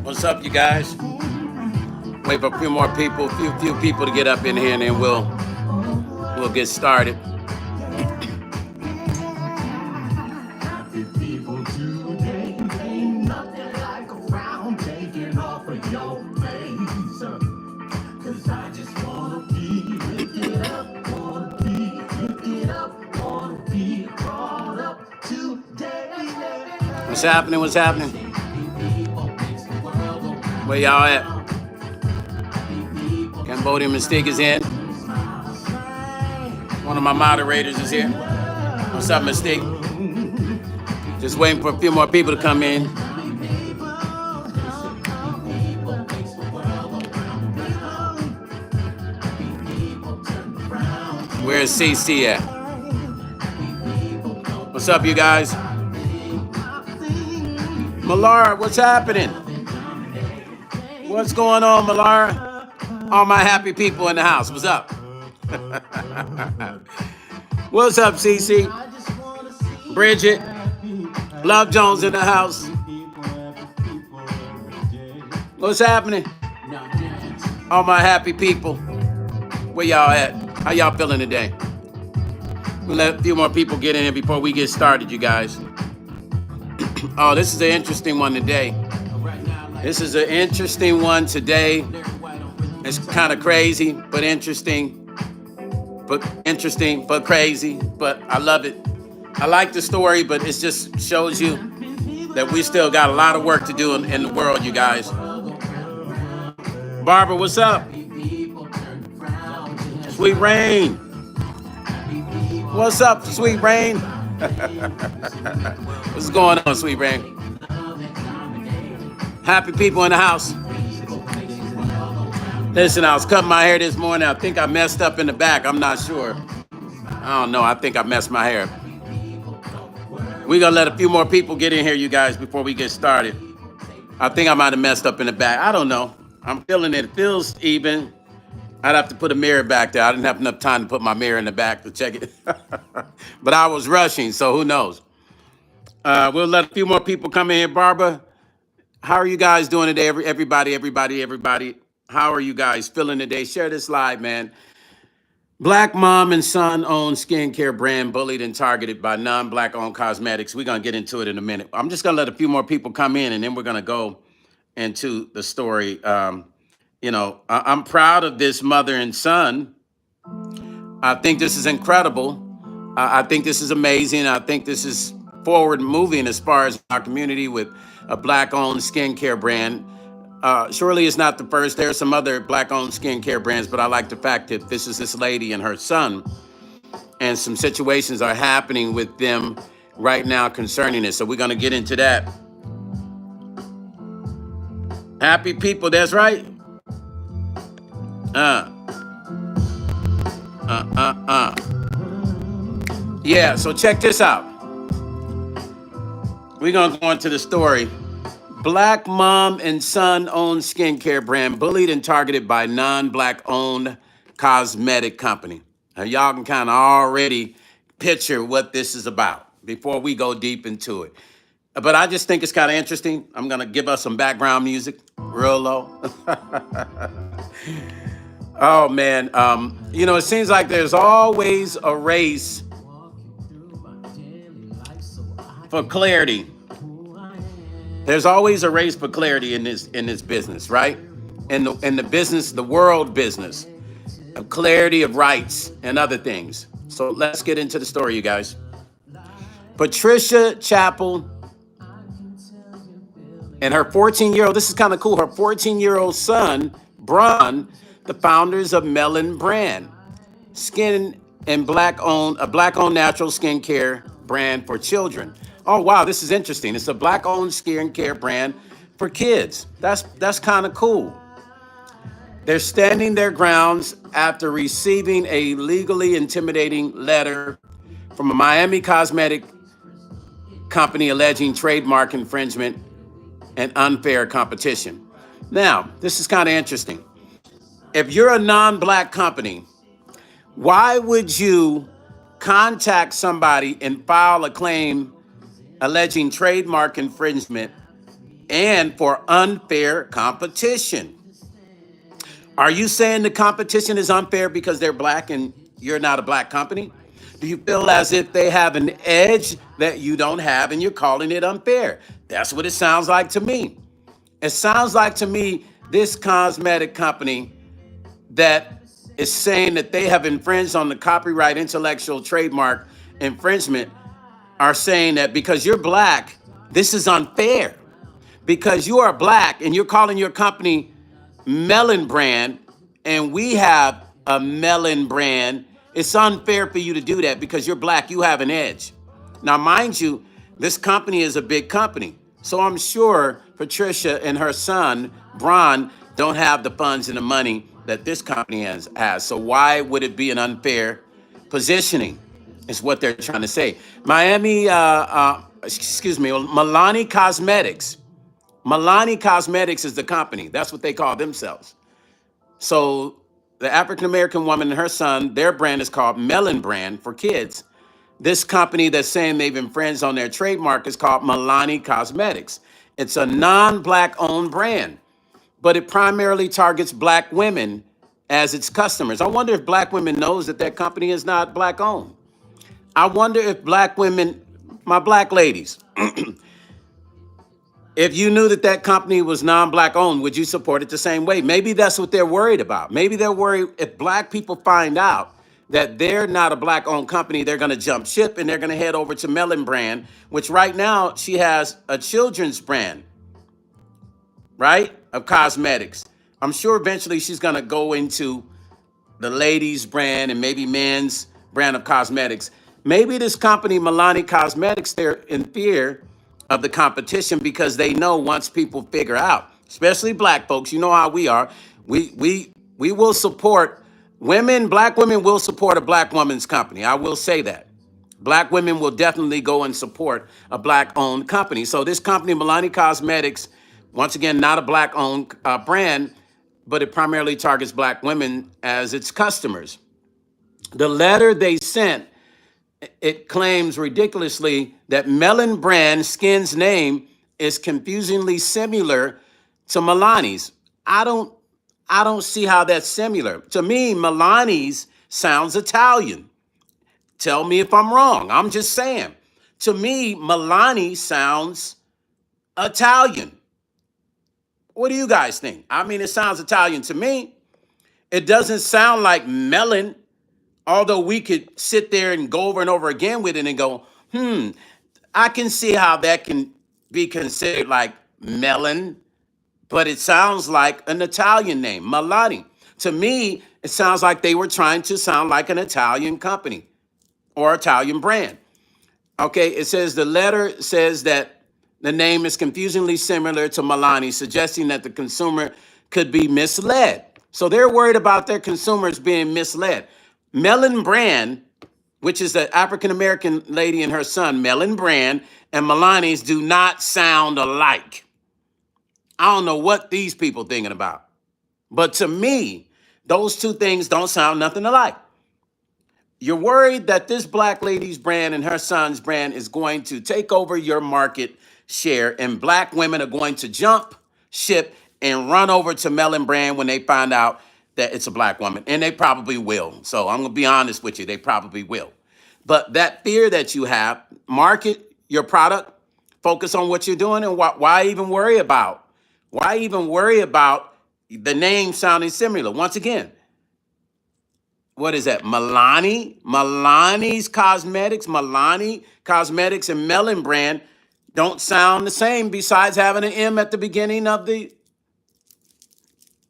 What's up, you guys? Wait for a few more people, few people to get up in here, and then we'll get started. What's happening? What's happening? Where y'all at? Cambodian Mystique is in. One of my moderators is here. What's up, Mystique? Just waiting for a few more people to come in. Where's CC at? What's up, you guys? Malara, what's happening? What's going on, Malara? All my happy people in the house. What's up? What's up, CC? Bridget. Love Jones in the house. What's happening? All my happy people. Where y'all at? How y'all feeling today? We'll let a few more people get in here before we get started, you guys. Oh, this is an interesting one today. This is an interesting one today. It's kind of crazy, but interesting. But crazy. But I love it. I like the story, but it just shows you that we still got a lot of work to do in the world, you guys. Barbara, what's up? Sweet Rain. What's up, Sweet Rain? What's going on, Sweet Rain? Happy people in the house. Listen, I was cutting my hair this morning. I think I messed up in the back. I'm not sure. I don't know. I think I messed my hair. We're going to let a few more people get in here, you guys, before we get started. I think I might have messed up in the back. I don't know. I'm feeling it. It feels even. I'd have to put a mirror back there. I didn't have enough time to put my mirror in the back to check it. But I was rushing, so who knows? We'll let a few more people come in here. Barbara, how are you guys doing today? Everybody. How are you guys feeling today? Share this live, man. Black mom and son owned skincare brand bullied and targeted by non-black owned cosmetics. We're going to get into it in a minute. I'm just going to let a few more people come in, and then we're going to go into the story. I'm proud of this mother and son. I think this is incredible. I think this is amazing. I think this is forward moving as far as our community with a black-owned skincare brand. Surely it's not the first. There are some other black-owned skincare brands, but I like the fact that this is this lady and her son, and some situations are happening with them right now concerning it. So we're going to get into that. Happy people, that's right. Yeah, so check this out. We're going to go into the story. Black mom and son owned skincare brand bullied and targeted by non-black owned cosmetic company. Now, y'all can kind of already picture what this is about before we go deep into it. But I just think it's kind of interesting. I'm going to give us some background music real low. Oh, man. It seems like there's always a race for clarity. There's always a race for clarity in this business, right? In the business, the world business, of clarity of rights and other things. So let's get into the story, you guys. Patricia Chappell and her 14-year-old, this is kind of cool, her 14-year-old son, Bron, the founders of Melon brand, skin and a black-owned natural skincare brand for children. Oh, wow, this is interesting. It's a black-owned skincare brand for kids. That's kind of cool. They're standing their grounds after receiving a legally intimidating letter from a Miami cosmetic company alleging trademark infringement and unfair competition. Now, this is kind of interesting. If you're a non-black company, why would you contact somebody and file a claim alleging trademark infringement and for unfair competition. Are you saying the competition is unfair because they're black and you're not a black company? Do you feel as if they have an edge that you don't have and you're calling it unfair? That's what it sounds like to me. It sounds like to me this cosmetic company that is saying that they have infringed on the copyright intellectual trademark infringement are saying that because you're black, this is unfair. Because you are black and you're calling your company Melon Brand, and we have a Melon Brand, it's unfair for you to do that because you're black, you have an edge. Now, mind you, this company is a big company. So I'm sure Patricia and her son, Bron, don't have the funds and the money that this company has. So why would it be an unfair positioning? Is what they're trying to say. Milani Cosmetics. Milani Cosmetics is the company. That's what they call themselves. So the African American woman and her son, their brand is called Melon Brand for kids. This company that's saying they've infringed on their trademark is called Milani Cosmetics. It's a non-black owned brand, but it primarily targets black women as its customers. I wonder if black women knows that that company is not black owned. I wonder if black women, my black ladies, if you knew that that company was non-black owned, would you support it the same way? Maybe that's what they're worried about. Maybe they're worried if black people find out that they're not a black owned company, they're going to jump ship and they're going to head over to Melon Brand, which right now she has a children's brand, right? Of cosmetics. I'm sure eventually she's going to go into the ladies brand and maybe men's brand of cosmetics. Maybe this company, Milani Cosmetics, they're in fear of the competition because they know once people figure out, especially black folks, you know how we are, we will support women, black women will support a black woman's company. I will say that. Black women will definitely go and support a black-owned company. So this company, Milani Cosmetics, once again, not a black-owned brand, but it primarily targets black women as its customers. The letter they sent, it claims ridiculously that Melon Brand skin's name is confusingly similar to Milani's. I don't see how that's similar. To me, Milani's sounds Italian. Tell me if I'm wrong. I'm just saying. To me, Milani sounds Italian. What do you guys think? I mean, it sounds Italian to me. It doesn't sound like melon, although we could sit there and go over and over again with it and go, I can see how that can be considered like melon, but it sounds like an Italian name, Milani. To me, it sounds like they were trying to sound like an Italian company or Italian brand. Okay, it says the letter says that the name is confusingly similar to Milani, suggesting that the consumer could be misled. So they're worried about their consumers being misled. Melon Brand, which is the African-American lady and her son, Melon Brand, and Milani's do not sound alike. I don't know what these people thinking about. But to me, those two things don't sound nothing alike. You're worried that this black lady's brand and her son's brand is going to take over your market share, and black women are going to jump ship and run over to Melon Brand when they find out that it's a black woman. And they probably will. So I'm going to be honest with you. They probably will. But that fear that you have, market your product, focus on what you're doing, and why even worry about? Why even worry about the name sounding similar? Once again, what is that? Milani's Cosmetics, Milani Cosmetics and Melon Brand don't sound the same besides having an M at the beginning of the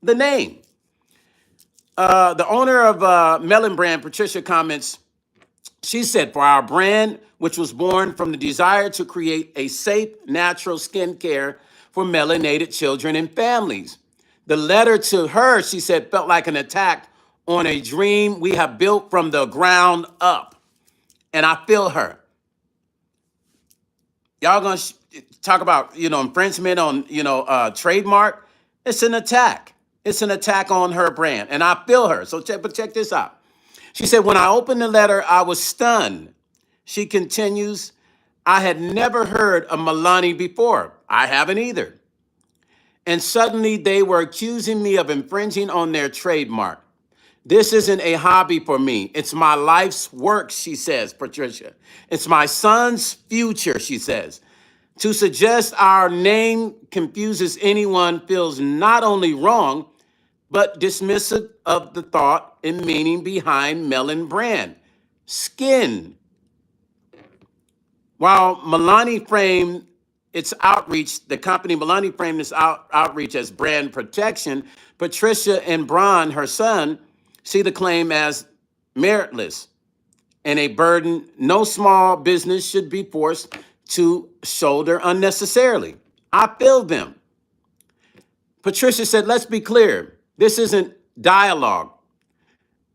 name. The owner of Melon Brand, Patricia, comments, she said, for our brand, which was born from the desire to create a safe, natural skincare for melanated children and families. The letter to her, she said, felt like an attack on a dream we have built from the ground up. And I feel her. Y'all gonna talk about, infringement on, trademark. It's an attack. It's an attack on her brand. And I feel her. So check this out. She said, when I opened the letter, I was stunned. She continues, I had never heard of Milani before. I haven't either. And suddenly they were accusing me of infringing on their trademark. This isn't a hobby for me. It's my life's work, she says, Patricia. It's my son's future, she says. To suggest our name confuses anyone feels not only wrong, but dismissive of the thought and meaning behind Melon brand. Skin. While Milani framed its outreach, the company Milani framed its outreach as brand protection, Patricia and Brand, her son, see the claim as meritless and a burden no small business should be forced to shoulder unnecessarily. I feel them. Patricia said, let's be clear. This isn't dialogue.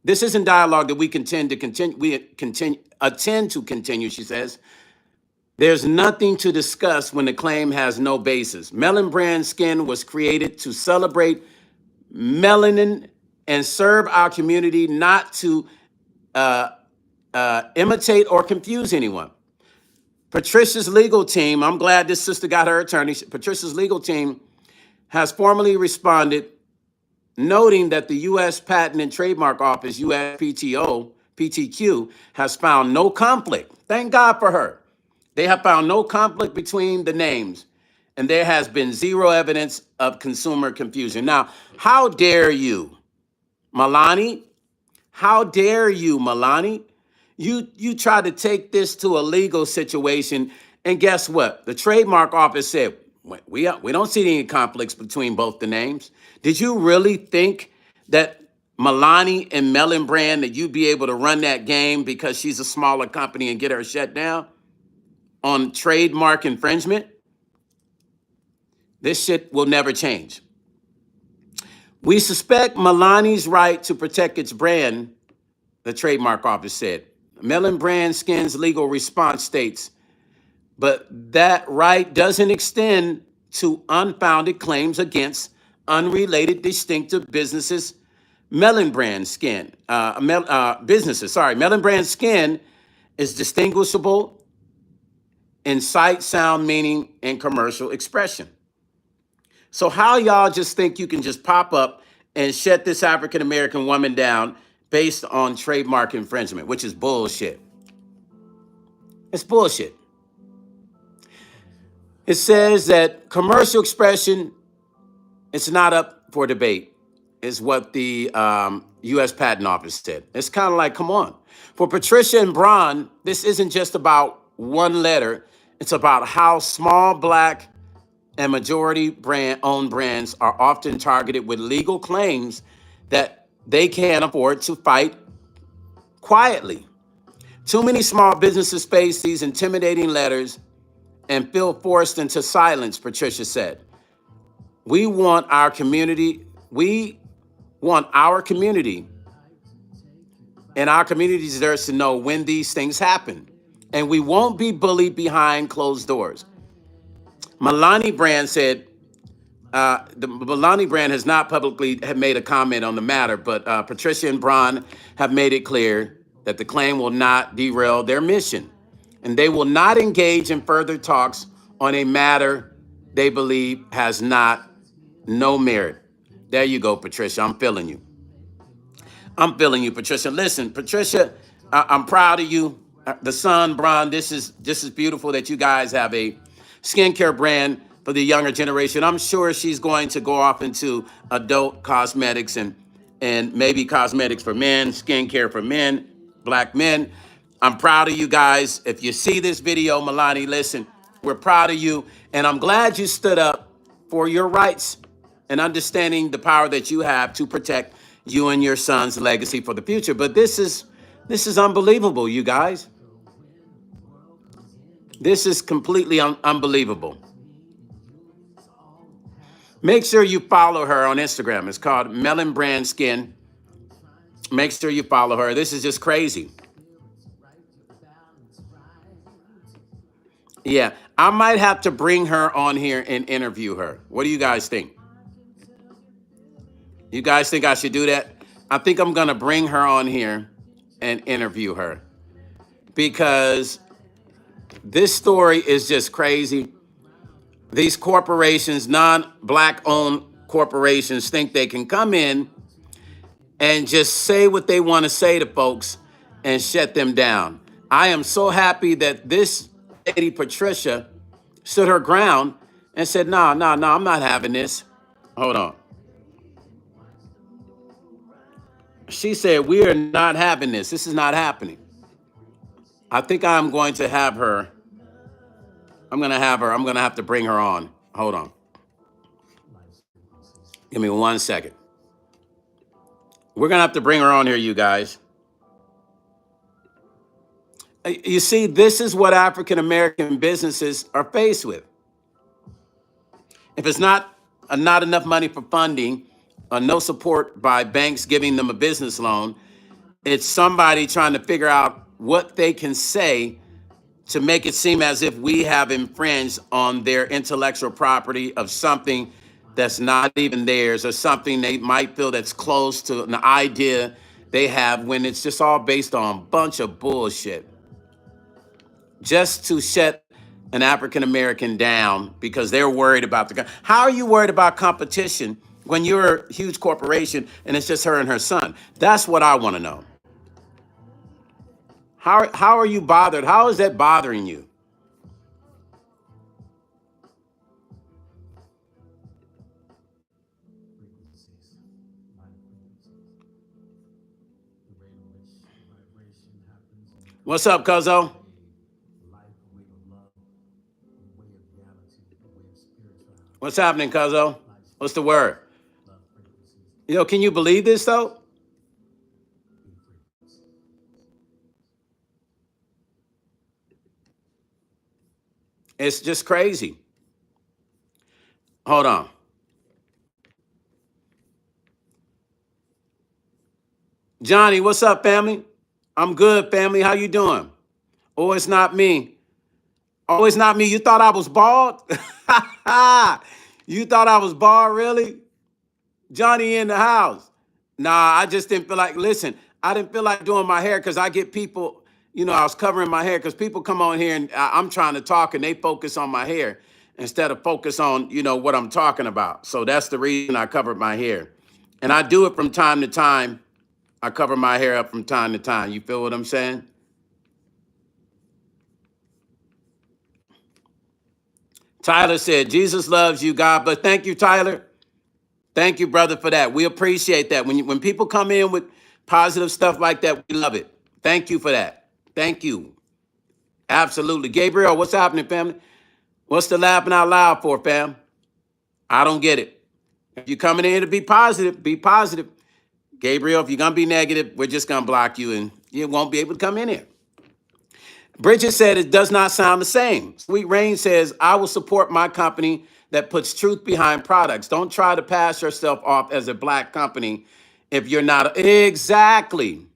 This isn't dialogue that we intend to continue, she says. There's nothing to discuss when the claim has no basis. Melon brand skin was created to celebrate melanin and serve our community, not to imitate or confuse anyone. Patricia's legal team, I'm glad this sister got her attorney. Patricia's legal team has formally responded, noting that the U.S. Patent and Trademark Office, PTQ, has found no conflict. Thank God for her. They have found no conflict between the names, and there has been zero evidence of consumer confusion. Now, how dare you, Milani? How dare you, Milani? You tried to take this to a legal situation, and guess what? The trademark office said, we don't see any conflicts between both the names. Did you really think that Milani and Melon brand, that you'd be able to run that game because she's a smaller company and get her shut down on trademark infringement? This shit will never change. We suspect Milani's right to protect its brand, the trademark office said. Melon brand skin's legal response states, but that right doesn't extend to unfounded claims against unrelated distinctive businesses. Melon brand skin, Melon brand skin is distinguishable in sight, sound, meaning, and commercial expression. So how y'all just think you can just pop up and shut this African-American woman down based on trademark infringement, which is bullshit. It's bullshit. It says that commercial expression, it's not up for debate, is what the U.S. Patent Office said. It's kind of like, come on. For Patricia and Brand, this isn't just about one letter. It's about how small Black and majority owned brands are often targeted with legal claims that they can't afford to fight quietly. Too many small businesses face these intimidating letters and feel forced into silence, Patricia said. We want our community, and our community deserves to know when these things happen. And we won't be bullied behind closed doors. Milani brand said, the Milani brand has not publicly made a comment on the matter, but Patricia and Brand have made it clear that the claim will not derail their mission, and they will not engage in further talks on a matter they believe has no merit. There you go, Patricia. I'm feeling you. I'm feeling you, Patricia. Listen, Patricia, I'm proud of you. The son, Brand, this is beautiful that you guys have a skincare brand for the younger generation. I'm sure she's going to go off into adult cosmetics and maybe cosmetics for men, skincare for men, Black men. I'm proud of you guys. If you see this video, Milani, listen, we're proud of you. And I'm glad you stood up for your rights and understanding the power that you have to protect you and your son's legacy for the future. But this is unbelievable, you guys. This is completely unbelievable. Make sure you follow her on Instagram. It's called Melon Brand Skin. Make sure you follow her. This is just crazy. Yeah, I might have to bring her on here and interview her. What do you guys think? You guys think I should do that? I think I'm going to bring her on here and interview her because this story is just crazy. These corporations, non-black owned corporations, think they can come in and just say what they want to say to folks and shut them down. I am so happy that this lady, Patricia, stood her ground and said, no, I'm not having this. Hold on. She said, we are not having this. This is not happening. I think I'm going to have her. I'm going to have to bring her on. Hold on. Give me 1 second. We're going to have to bring her on here, you guys. You see, this is what African-American businesses are faced with. If it's not enough money for funding, or no support by banks giving them a business loan, it's somebody trying to figure out what they can say to make it seem as if we have infringed on their intellectual property of something that's not even theirs, or something they might feel that's close to an idea they have, when it's just all based on a bunch of bullshit. Just to shut an African-American down because they're worried about the... How are you worried about competition when you're a huge corporation and it's just her and her son? That's what I want to know. How are you bothered? How is that bothering you? What's up, Cuzzo? What's happening, Cuzzo? What's the word? You know, can you believe this, though? It's just crazy. Hold on. Johnny, what's up, family? I'm good, family. How you doing? Oh, it's not me. Oh, it's not me. You thought I was bald? You thought I was bald, really? Johnny in the house. Nah, I just didn't feel like, listen, I didn't feel like doing my hair because I get people, you know, I was covering my hair because people come on here and I'm trying to talk and they focus on my hair instead of focus on, you know, what I'm talking about. So that's the reason I covered my hair. And I do it from time to time. I cover my hair up from time to time. You feel what I'm saying? Tyler said, Jesus loves you, God. But thank you, Tyler. Thank you, brother, for that. We appreciate that. When people come in with positive stuff like that, we love it. Thank you for that. Thank you. Absolutely. Gabriel, what's happening, family? What's the laughing out loud for, fam? I don't get it. If you're coming in to be positive, be positive. Gabriel, if you're going to be negative, we're just going to block you and you won't be able to come in here. Bridget said it does not sound the same. Sweet Rain says, I will support my company that puts truth behind products. Don't try to pass yourself off as a black company if you're not. Exactly.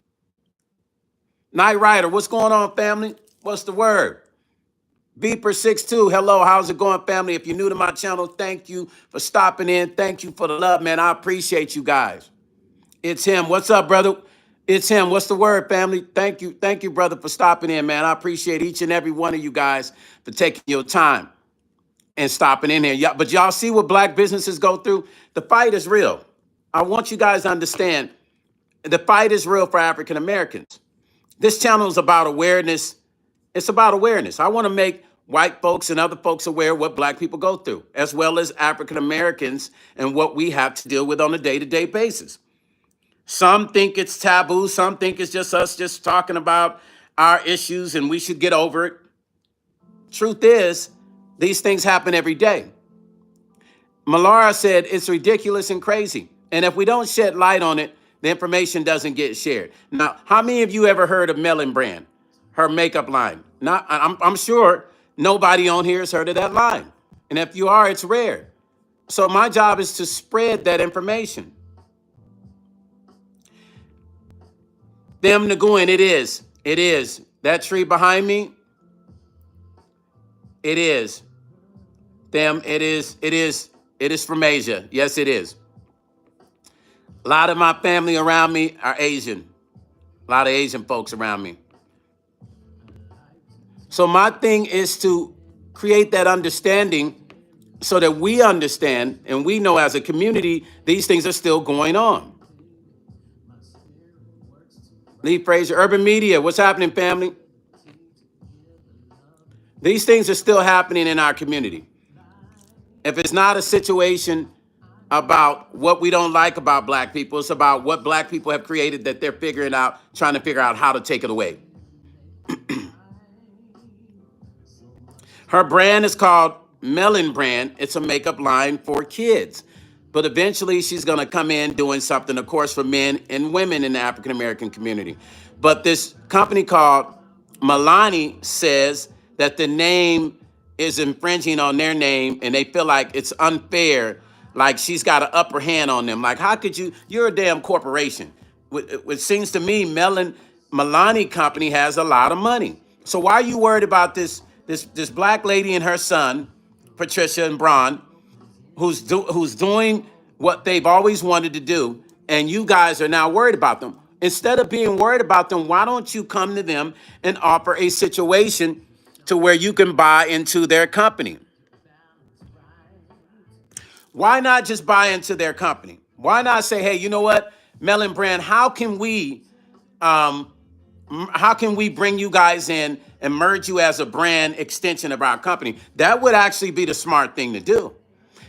Night Rider, what's going on, family? What's the word? Beeper62, hello, how's it going, family? If you're new to my channel, thank you for stopping in. Thank you for the love, man. I appreciate you guys. It's him. What's up, brother? It's him. What's the word, family? Thank you. Thank you, brother, for stopping in, man. I appreciate each and every one of you guys for taking your time and stopping in here. But y'all see what black businesses go through? The fight is real. I want you guys to understand the fight is real for African Americans. This channel is about awareness. It's about awareness. I want to make white folks and other folks aware of what black people go through, as well as African Americans and what we have to deal with on a day-to-day basis. Some think it's taboo. Some think it's just us just talking about our issues and we should get over it. Truth is, these things happen every day. Malara said it's ridiculous and crazy. And if we don't shed light on it, the information doesn't get shared. Now, how many of you ever heard of Melon brand, her makeup line? I'm sure nobody on here has heard of that line. And if you are, it's rare. So my job is to spread that information. Them Naguin, it is. It is. That tree behind me, it is. Them, it is. It is. It is from Asia. Yes, it is. A lot of my family around me are Asian. A lot of Asian folks around me. So my thing is to create that understanding so that we understand and we know as a community these things are still going on. Lee Fraser, Urban Media, what's happening, family? These things are still happening in our community. If it's not a situation about what we don't like about black people, it's about what black people have created that they're figuring out, trying to figure out how to take it away. Her brand is called Melon brand. It's a makeup line for kids. But eventually she's going to come in doing something, of course, for men and women in the African American community. But this company called Milani says that the name is infringing on their name and they feel like it's unfair, like she's got an upper hand on them. Like, how could you? You're a damn corporation. It seems to me Milani company has a lot of money. So why are you worried about this black lady and her son, Patricia and Braun, who's doing what they've always wanted to do, and you guys are now worried about them? Instead of being worried about them, why don't you come to them and offer a situation to where you can buy into their company? Why not just buy into their company? Why not say, hey, you know what, Melon brand, how can we bring you guys in and merge you as a brand extension of our company? That would actually be the smart thing to do.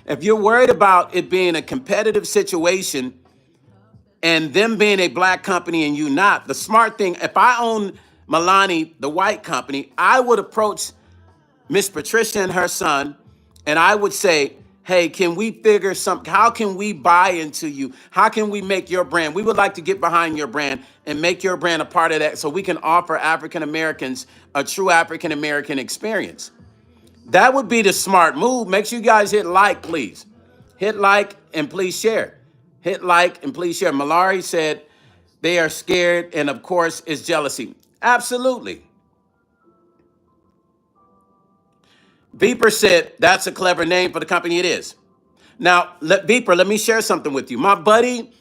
If you're worried about it being a competitive situation and them being a black company and you not, the smart thing, if I own Milani, the white company, I would approach Miss Patricia and her son and I would say, hey, can we figure something? How can we buy into you? How can we make your brand? We would like to get behind your brand and make your brand a part of that so we can offer African Americans a true African American experience. That would be the smart move. Make sure you guys hit like, please. Hit like and please share. Hit like and please share. Malari said they are scared and of course it's jealousy. Absolutely. Beeper said that's a clever name for the company. It is. Now, Beeper, let me share something with you. My buddy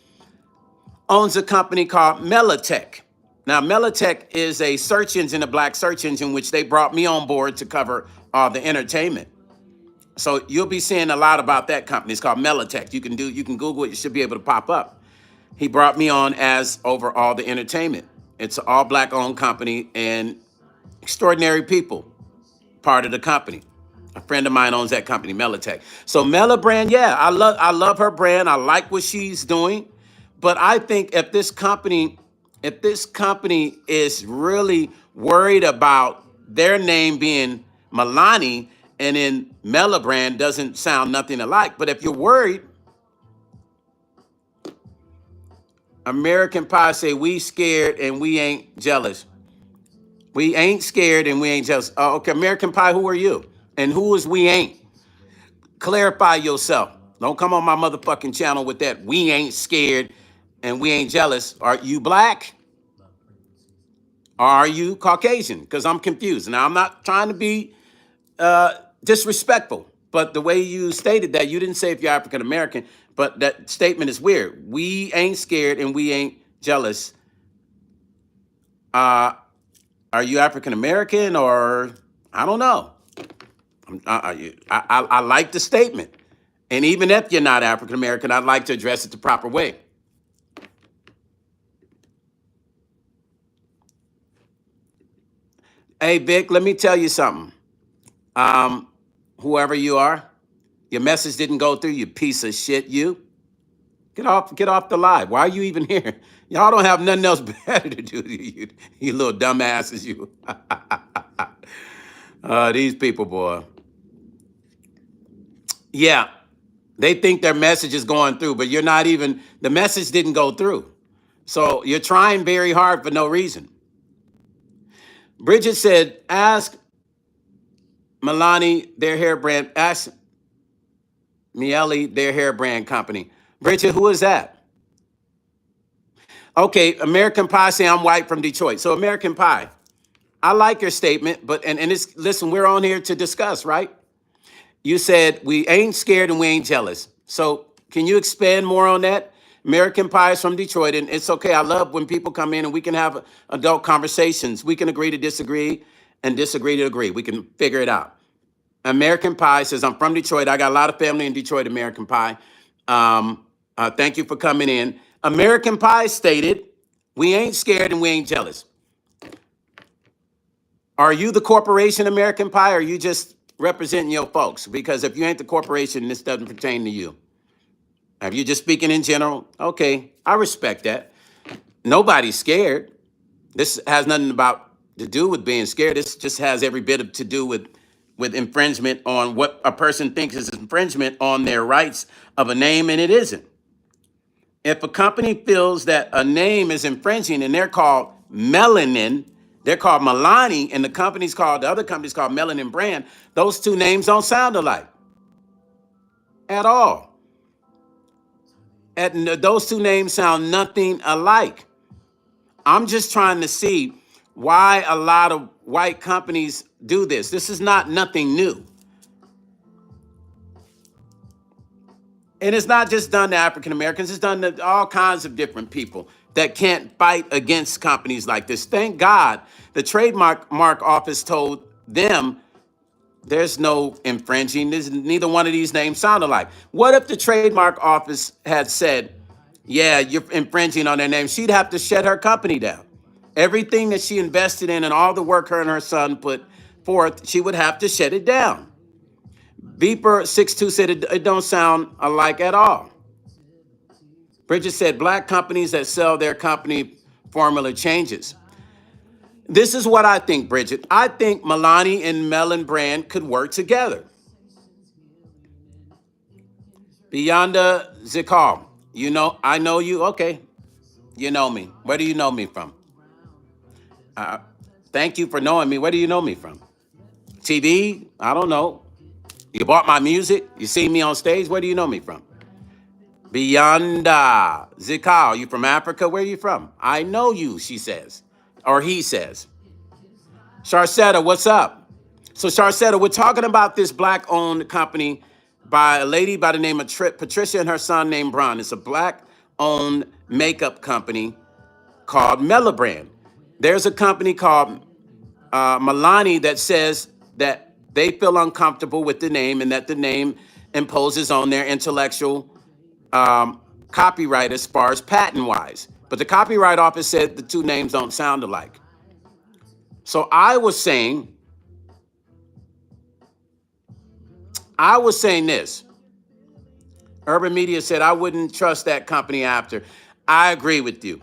owns a company called Melotech. Now, Melotech is a search engine, a black search engine, which they brought me on board to cover all the entertainment. So you'll be seeing a lot about that company. It's called Melotech. You can Google it. You should be able to pop up. He brought me on as over all the entertainment. It's an all black owned company and extraordinary people, part of the company. A friend of mine owns that company, Melotech. So Mela brand, yeah, I love her brand. I like what she's doing. But I think if this company is really worried about their name being Milani and then Mela brand doesn't sound nothing alike. But if you're worried, American Pie say we scared and we ain't jealous. We ain't scared and we ain't jealous. Okay, American Pie, who are you? And who is we ain't? Clarify yourself. Don't come on my motherfucking channel with that. We ain't scared and we ain't jealous. Are you black? Are you Caucasian? Because I'm confused. Now, I'm not trying to be disrespectful, but the way you stated that, you didn't say if you're African American, but that statement is weird. We ain't scared and we ain't jealous. Are you African American or I don't know? I like the statement. And even if you're not African American, I'd like to address it the proper way. Hey, Vic, let me tell you something. Whoever you are, your message didn't go through, you piece of shit, you. Get off the live. Why are you even here? Y'all don't have nothing else better to do, you little dumbasses, you. These people, boy. Yeah, they think their message is going through, but you're not even, the message didn't go through. So you're trying very hard for no reason. Bridget said, ask Milani their hair brand, ask Miele their hair brand company. Bridget, who is that? Okay, American Pie say I'm white from Detroit. So American Pie, I like your statement, but and it's, listen, we're on here to discuss, right? You said we ain't scared and we ain't jealous. So can you expand more on that? American Pie is from Detroit, and it's okay. I love when people come in and we can have adult conversations. We can agree to disagree and disagree to agree. We can figure it out. American Pie says, I'm from Detroit. I got a lot of family in Detroit, American Pie. Thank you for coming in. American Pie stated, we ain't scared and we ain't jealous. Are you the corporation, American Pie, or are you just representing your folks? Because if you ain't the corporation, this doesn't pertain to you. Are you just speaking in general? Okay, I respect that. Nobody's scared. This has nothing to do with being scared. This just has every bit to do with infringement on what a person thinks is infringement on their rights of a name, and it isn't. If a company feels that a name is infringing and they're called Melanin, they're called Milani, and the other company's called Melon and Brand, those two names don't sound alike at all. Those two names sound nothing alike. I'm just trying to see why a lot of white companies do this. This is nothing new. And it's not just done to African Americans, it's done to all kinds of different people that can't fight against companies like this. Thank God the Trademark Office told them there's no infringing. Neither one of these names sound alike. What if the Trademark Office had said, yeah, you're infringing on their name? She'd have to shut her company down. Everything that she invested in and all the work her and her son put forth, she would have to shut it down. Beeper62 said it don't sound alike at all. Bridget said black companies that sell their company formula changes. This is what I think, Bridget. I think Milani and Melon Brand could work together. Beyonda Zikal, I know you. Okay, you know me. Where do you know me from? Thank you for knowing me. Where do you know me from? TV? I don't know. You bought my music? You see me on stage? Where do you know me from? Beyonda Zikal, you from Africa? Where are you from? I know you, she says. Or he says. Sharcetta, what's up? So Sharcetta, we're talking about this black-owned company by a lady by the name of Patricia and her son named Bron. It's a black-owned makeup company called Brand. There's a company called Milani that says that they feel uncomfortable with the name and that the name imposes on their intellectual copyright as far as patent-wise. But the Copyright Office said the two names don't sound alike. So I was saying this. Urban Media said, I wouldn't trust that company after. I agree with you.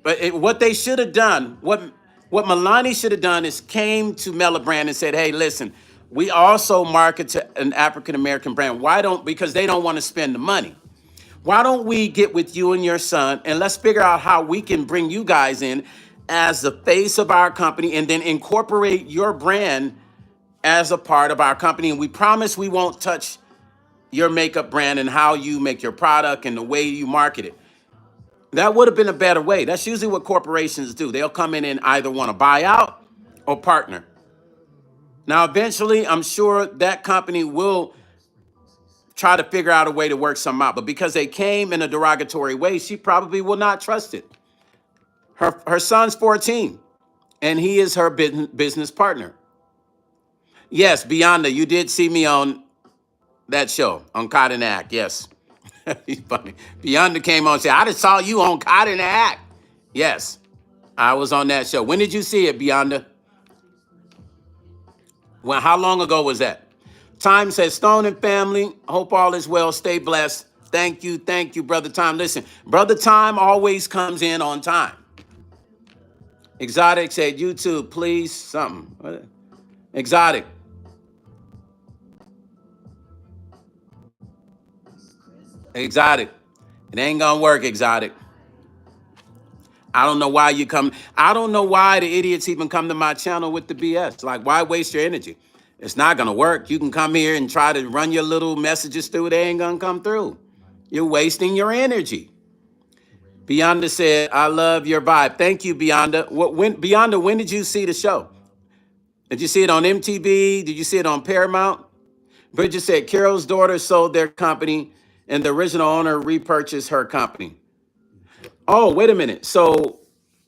But what they should have done, what Milani should have done is came to Melon Brand and said, hey, listen, we also market to an African-American brand. Because they don't want to spend the money. Why don't we get with you and your son and let's figure out how we can bring you guys in as the face of our company and then incorporate your brand as a part of our company. And we promise we won't touch your makeup brand and how you make your product and the way you market it. That would have been a better way. That's usually what corporations do. They'll come in and either want to buy out or partner. Now, eventually, I'm sure that company will try to figure out a way to work something out. But because they came in a derogatory way, she probably will not trust it. Her son's 14, and he is her business partner. Yes, Beyonda, you did see me on that show, on Cotton Act, yes. He's funny. Beyonda came on and said, I just saw you on Cotton Act. Yes, I was on that show. When did you see it, Beyonda? How long ago was that? Time says, Stone and family, hope all is well. Stay blessed. Thank you, Brother Time. Listen, Brother Time always comes in on time. Exotic said, YouTube, please, something. What? Exotic. Exotic. It ain't gonna work, Exotic. I don't know why you come. I don't know why the idiots even come to my channel with the BS. Like, why waste your energy? It's not gonna work. You can come here and try to run your little messages through. They ain't gonna come through. You're wasting your energy. Beyonda said, I love your vibe. Thank you, Beyonda. Beyonda, when did you see the show? Did you see it on MTV? Did you see it on Paramount? Bridget said, Carol's daughter sold their company and the original owner repurchased her company. Oh, wait a minute. So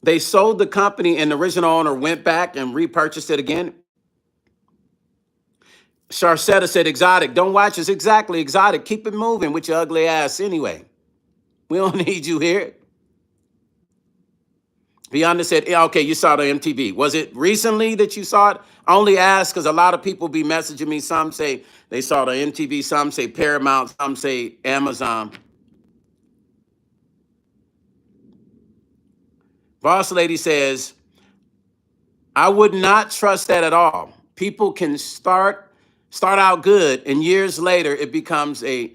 they sold the company and the original owner went back and repurchased it again? Sharcetta said, Exotic, don't watch us. Exactly, Exotic. Keep it moving with your ugly ass anyway. We don't need you here. Beyonce said, yeah, okay, you saw it on MTV. Was it recently that you saw it? I only ask because a lot of people be messaging me. Some say they saw it on MTV. Some say Paramount. Some say Amazon. Boss Lady says, I would not trust that at all. People can start out good, and years later, it becomes a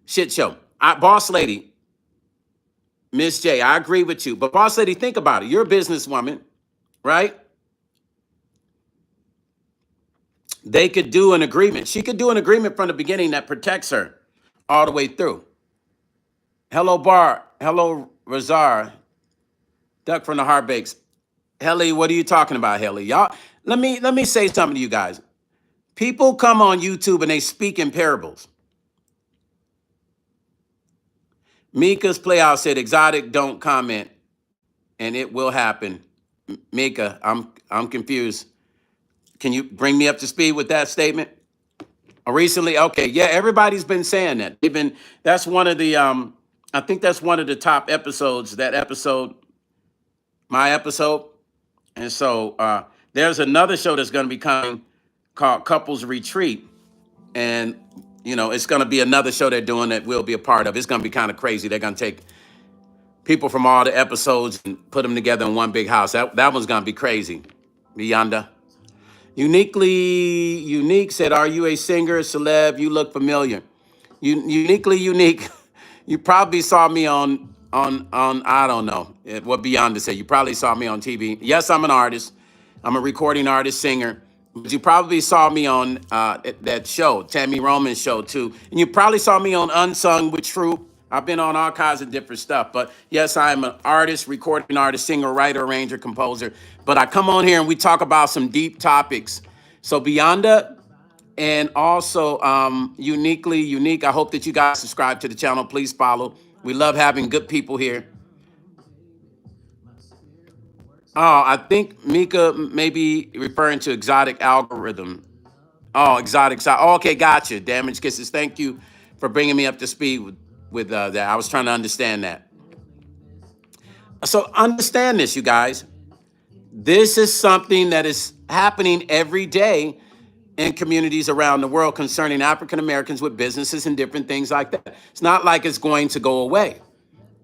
shit show. Boss Lady, Miss J, I agree with you. But Boss Lady, think about it. You're a businesswoman, right? They could do an agreement. She could do an agreement from the beginning that protects her all the way through. Hello, Bar. Hello, Razar. Duck from the Heartbakes. Helly, what are you talking about, Helly? Y'all, let me say something to you guys. People come on YouTube and they speak in parables. Mika's Playout said, Exotic, don't comment, and it will happen. Mika, I'm confused. Can you bring me up to speed with that statement? Recently, okay, yeah, everybody's been saying that. That's one of the I think that's one of the top episodes, that episode, my episode. And so there's another show that's going to be coming called Couples Retreat. And, it's going to be another show they're doing that we'll be a part of. It's going to be kind of crazy. They're going to take people from all the episodes and put them together in one big house. That one's going to be crazy. Beyonda. Uniquely Unique said, are you a singer, celeb? You look familiar. Uniquely Unique. You probably saw me on I don't know what Beyonda said. You probably saw me on TV. Yes, I'm an artist. I'm a recording artist, singer. But you probably saw me on that show, Tammy Roman's show too. And you probably saw me on Unsung with Troop. I've been on all kinds of different stuff. But yes, I am an artist, recording artist, singer, writer, arranger, composer. But I come on here and we talk about some deep topics. So Beyonda, and also Uniquely Unique, I hope that you guys subscribe to the channel. Please follow. We love having good people here. Oh, I think Mika may be referring to Exotic Algorithm. Oh, Exotic. Oh, okay, gotcha. Damage Kisses. Thank you for bringing me up to speed with that. I was trying to understand that. So understand this, you guys. This is something that is happening every day in communities around the world concerning African Americans with businesses and different things like that. It's not like it's going to go away.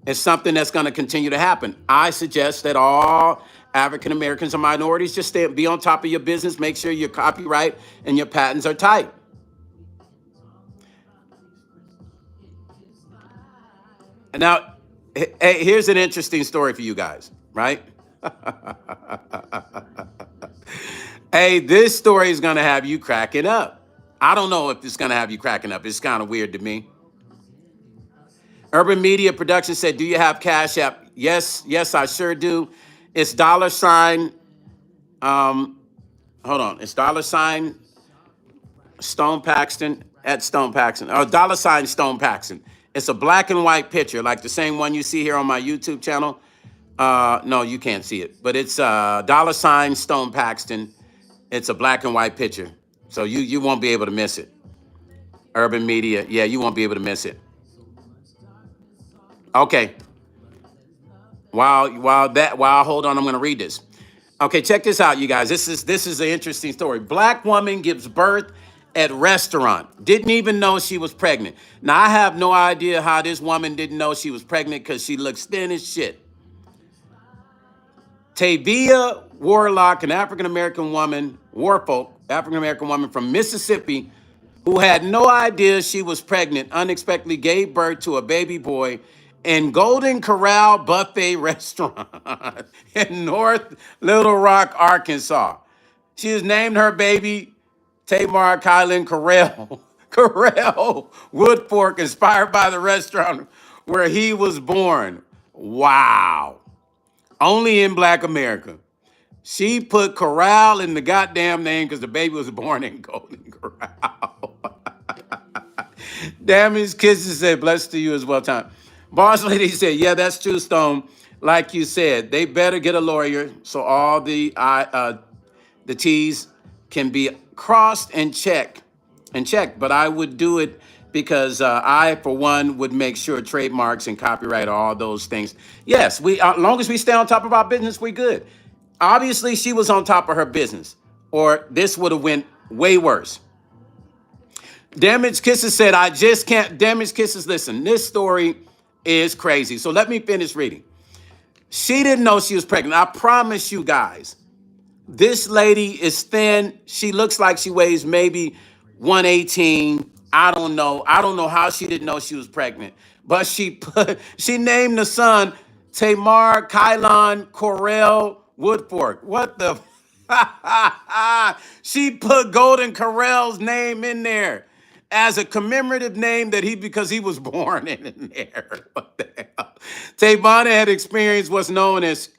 It's something that's going to continue to happen. I suggest that all African Americans and minorities just be on top of your business. Make sure your copyright and your patents are tight. And now, hey, here's an interesting story for you guys, right? Hey, this story is going to have you cracking up. I don't know if it's going to have you cracking up. It's kind of weird to me. Urban Media Production said, do you have Cash App? Yes, I sure do. It's $sign. Hold on. It's $sign Stone Paxton at Stone Paxton. Or $sign Stone Paxton. It's a black and white picture, like the same one you see here on my YouTube channel. No, you can't see it, but it's $sign Stone Paxton. It's a black and white picture, so you won't be able to miss it. Urban Media, yeah, you won't be able to miss it. Okay. While hold on, I'm going to read this. Okay, check this out, you guys. This is an interesting story. Black woman gives birth at restaurant. Didn't even know she was pregnant. Now, I have no idea how this woman didn't know she was pregnant because she looks thin as shit. Tavia Warlock, an African-American woman, African-American woman from Mississippi, who had no idea she was pregnant, unexpectedly gave birth to a baby boy in Golden Corral Buffet Restaurant in North Little Rock, Arkansas. She has named her baby Trademark Kylan Corral Woodfork, inspired by the restaurant where he was born. Wow. Only in Black America. She put Corral in the goddamn name because the baby was born in Golden Corral. Damn, his kisses said, blessed to you as well, time. Boss lady said, yeah, that's true, Stone. Like you said, they better get a lawyer so all the T's can be crossed and checked. But I would do it because I, for one, would make sure trademarks and copyright are all those things. Yes, we as long as we stay on top of our business, we good. Obviously, she was on top of her business, or this would have went way worse. Damaged Kisses said, I just can't. Damaged Kisses, listen, this story is crazy. So let me finish reading. She didn't know she was pregnant. I promise you guys, this lady is thin. She looks like she weighs maybe 118. I don't know. I don't know how she didn't know she was pregnant. But she named the son Tamar Kylon Corell Woodfork. What the she put Golden Correll's name in there as a commemorative name that because he was born in there. What the hell? Tavana had experienced what's known as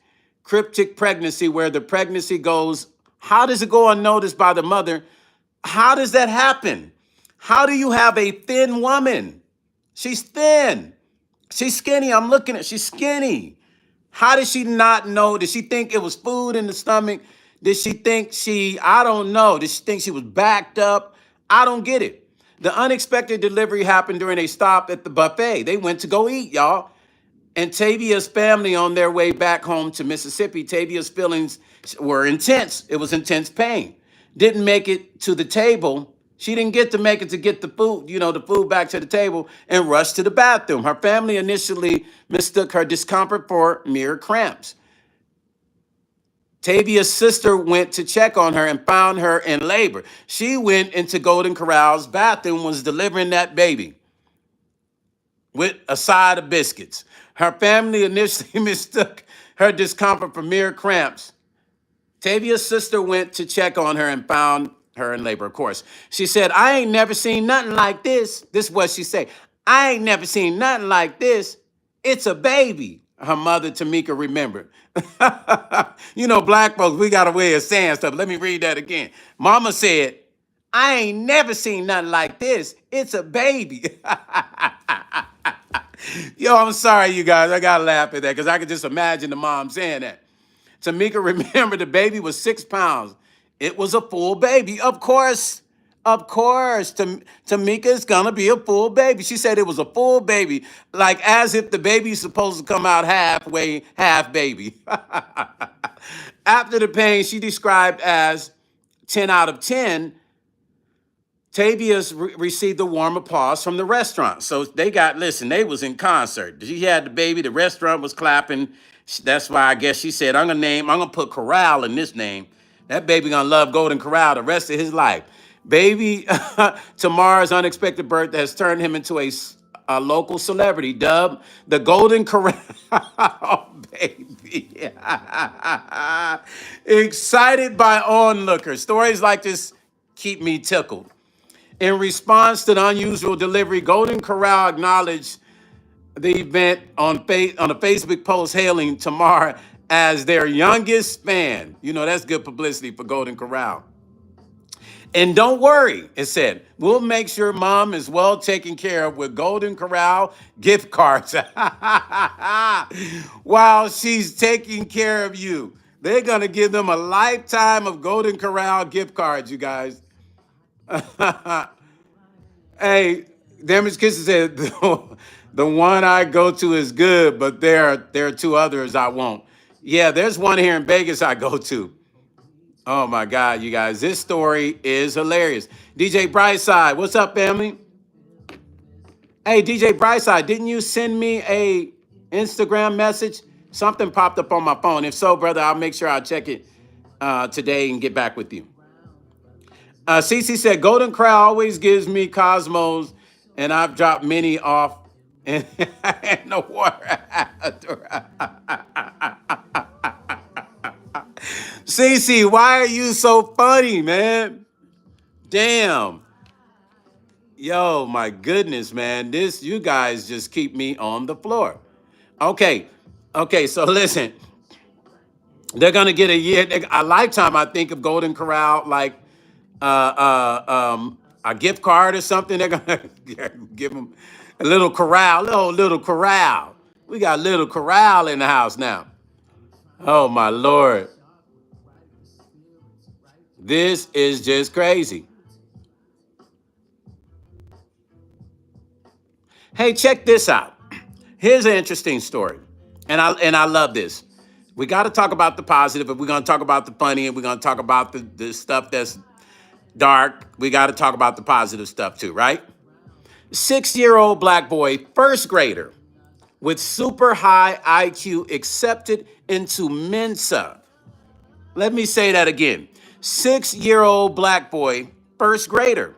cryptic pregnancy, where the pregnancy goes, how does it go unnoticed by the mother? How does that happen? How do you have a thin woman? She's thin. She's skinny. I'm looking at, she's skinny. How did she not know? Did she think it was food in the stomach? Did she think I don't know. Did she think she was backed up? I don't get it. The unexpected delivery happened during a stop at the buffet. They went to go eat, y'all. And Tavia's family on their way back home to Mississippi, Tavia's feelings were intense. It was intense pain. Didn't make it to the table. She didn't get to make it to get the food, the food back to the table, and rushed to the bathroom. Her family initially mistook her discomfort for mere cramps. Tavia's sister went to check on her and found her in labor. She went into Golden Corral's bathroom, was delivering that baby with a side of biscuits. Her family initially mistook her discomfort for mere cramps. Tavia's sister went to check on her and found her in labor, of course. She said, I ain't never seen nothing like this. This is what she said. I ain't never seen nothing like this. It's a baby. Her mother, Tamika, remembered. Black folks, we got a way of saying stuff. Let me read that again. Mama said, I ain't never seen nothing like this. It's a baby. Yo, I'm sorry, you guys. I got to laugh at that because I could just imagine the mom saying that. Tamika remembered the baby was 6 pounds. It was a full baby. Of course. Tamika is going to be a full baby. She said it was a full baby, like as if the baby's supposed to come out halfway, half baby. After the pain she described as 10 out of 10, Tavia's received a warm applause from the restaurant. So they was in concert. She had the baby, the restaurant was clapping. That's why I guess she said, I'm gonna put Corral in this name. That baby gonna love Golden Corral the rest of his life. Baby Tamar's unexpected birth has turned him into a local celebrity, dubbed the Golden Corral. Oh, baby. Excited by onlookers. Stories like this keep me tickled. In response to the unusual delivery, Golden Corral acknowledged the event on a Facebook post hailing Tamar as their youngest fan. That's good publicity for Golden Corral. And don't worry, it said, we'll make sure mom is well taken care of with Golden Corral gift cards. While she's taking care of you, they're going to give them a lifetime of Golden Corral gift cards, you guys. Hey, Damaged Kisses said, the one I go to is good, but there are two others I won't. Yeah, there's one here in Vegas I go to. Oh, my God, you guys. This story is hilarious. DJ Brightside, what's up, family? Hey, DJ Brightside, didn't you send me a Instagram message? Something popped up on my phone. If so, brother, I'll make sure I'll check it today and get back with you. Cece said, Golden Corral always gives me Cosmos, and I've dropped many off in the water. Cece, why are you so funny, man? Damn. Yo, my goodness, man. You guys just keep me on the floor. Okay, so listen. They're going to get a lifetime, I think, of Golden Corral, like a gift card or something. They're going to give them. A little corral, oh, little corral. We got little corral in the house now. Oh my Lord. This is just crazy. Hey, check this out. Here's an interesting story. And I love this. We got to talk about the positive, but we're going to talk about the funny, and we're going to talk about the stuff that's dark. We got to talk about the positive stuff too, right? 6-year-old black boy, first grader, with super high IQ accepted into Mensa. Let me say that again. 6-year-old black boy, first grader,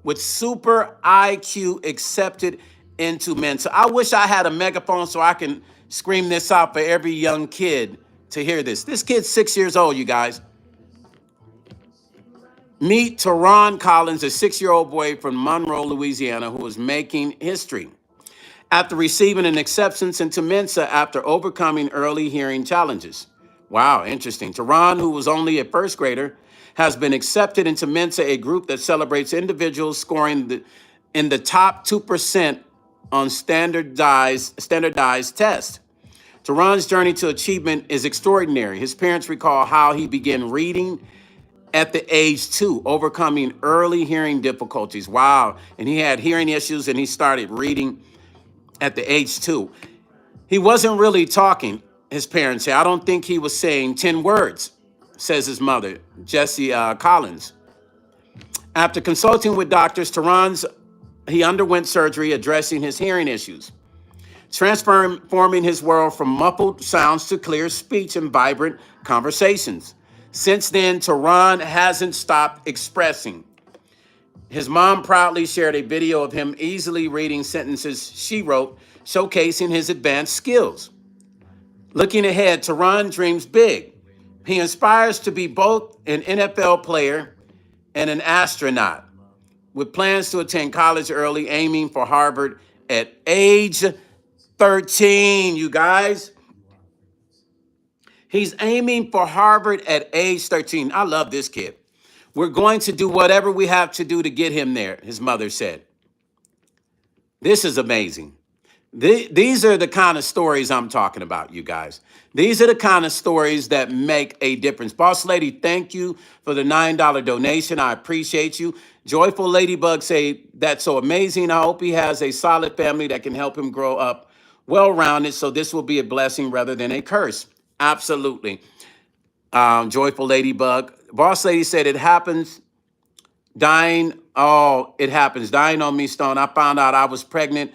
with super IQ accepted into Mensa. I wish I had a megaphone so I can scream this out for every young kid to hear this. This kid's 6 years old, you guys. Meet Teron Collins, a 6-year-old boy from Monroe, Louisiana, who is making history after receiving an acceptance into Mensa after overcoming early hearing challenges. Wow, interesting. Teron, who was only a first grader, has been accepted into Mensa, a group that celebrates individuals scoring in the top 2% on standardized tests. Teron's journey to achievement is extraordinary. His parents recall how he began reading at the age 2, overcoming early hearing difficulties. Wow. And he had hearing issues and he started reading at the age 2. He wasn't really talking, his parents say. I don't think he was saying 10 words, says his mother, Jessie Collins. After consulting with doctors, he underwent surgery addressing his hearing issues, transforming his world from muffled sounds to clear speech and vibrant conversations. Since then, Teron hasn't stopped expressing. His mom proudly shared a video of him easily reading sentences she wrote, showcasing his advanced skills. Looking ahead, Teron dreams big. He aspires to be both an NFL player and an astronaut, with plans to attend college early, aiming for Harvard at age 13, you guys. He's aiming for Harvard at age 13. I love this kid. We're going to do whatever we have to do to get him there, his mother said. This is amazing. These are the kind of stories I'm talking about, you guys. These are the kind of stories that make a difference. Boss Lady, thank you for the $9 donation. I appreciate you. Joyful Ladybug say, that's so amazing. I hope he has a solid family that can help him grow up well-rounded, so this will be a blessing rather than a curse. Absolutely. Joyful Ladybug. Boss Lady said, it happens. Dying. Oh, it happens. Dying on me, Stone. I found out I was pregnant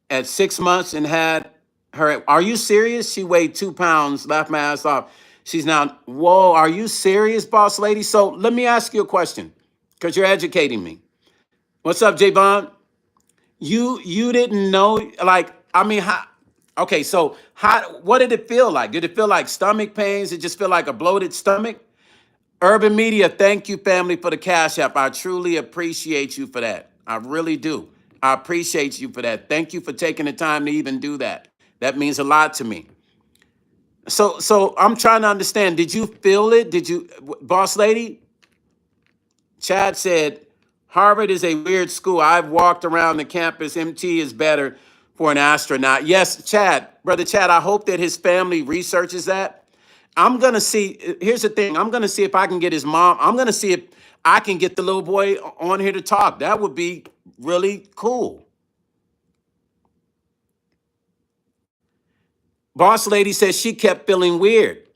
at 6 months and had her. Are you serious? She weighed 2 pounds, laughed my ass off. She's now, whoa, are you serious, Boss Lady? So let me ask you a question, because you're educating me. What's up, Javon? You didn't know, like, I mean, okay, so what did it feel like? Did it feel like stomach pains? Did it just feel like a bloated stomach? Urban Media, thank you, family, for the Cash App. I truly appreciate you for that. I really do. I appreciate you for that. Thank you for taking the time to even do that. That means a lot to me. So I'm trying to understand. Did you feel it? Did you, Boss Lady? Chad said, Harvard is a weird school. I've walked around the campus. MT is better for an astronaut. Yes, Chad, brother Chad, I hope that his family researches that. I'm going to see, here's the thing. I'm going to see if I can get his mom. I'm going to see if I can get the little boy on here to talk. That would be really cool. Boss Lady says she kept feeling weird.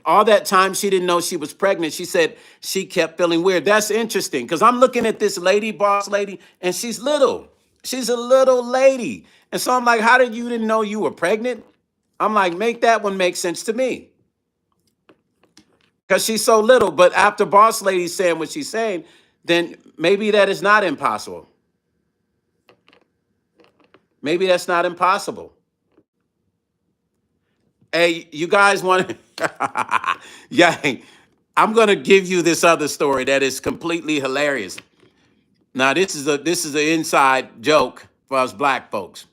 All that time she didn't know she was pregnant. She said she kept feeling weird. That's interesting, because I'm looking at this lady, Boss Lady, and she's little. She's a little lady. And so I'm like, how did you didn't know you were pregnant? I'm like, make that one make sense to me, because she's so little. But after Boss Lady saying what she's saying, then maybe that is not impossible. Maybe that's not impossible. Hey, you guys want to? Yeah, I'm gonna give you this other story that is completely hilarious. Now, this is an inside joke for us black folks.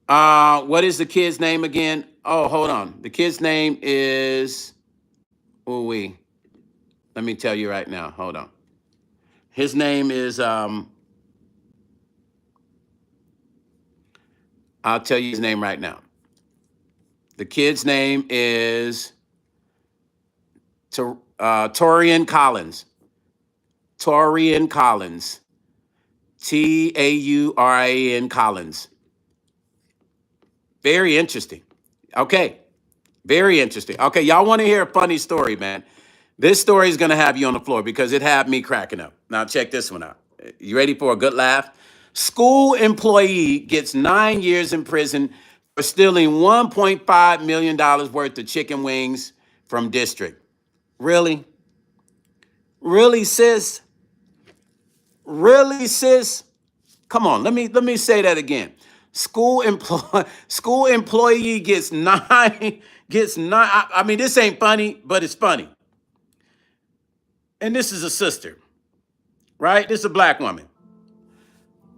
What is the kid's name again? Oh, hold on. The kid's name is. Oh, let me tell you right now. Hold on. His name is I'll tell you his name right now. The kid's name is Torian Collins. Torian Collins. Tauran Collins. Very interesting. Okay. Very interesting. Okay, y'all want to hear a funny story, man? This story is going to have you on the floor because it had me cracking up. Now, check this one out. You ready for a good laugh? School employee gets 9 years in prison for stealing $1.5 million worth of chicken wings from district. Really? Really, sis? Really, sis? Come on, let me say that again. School employee gets nine gets nine. I mean, this ain't funny, but it's funny. And this is a sister, right? This is a black woman.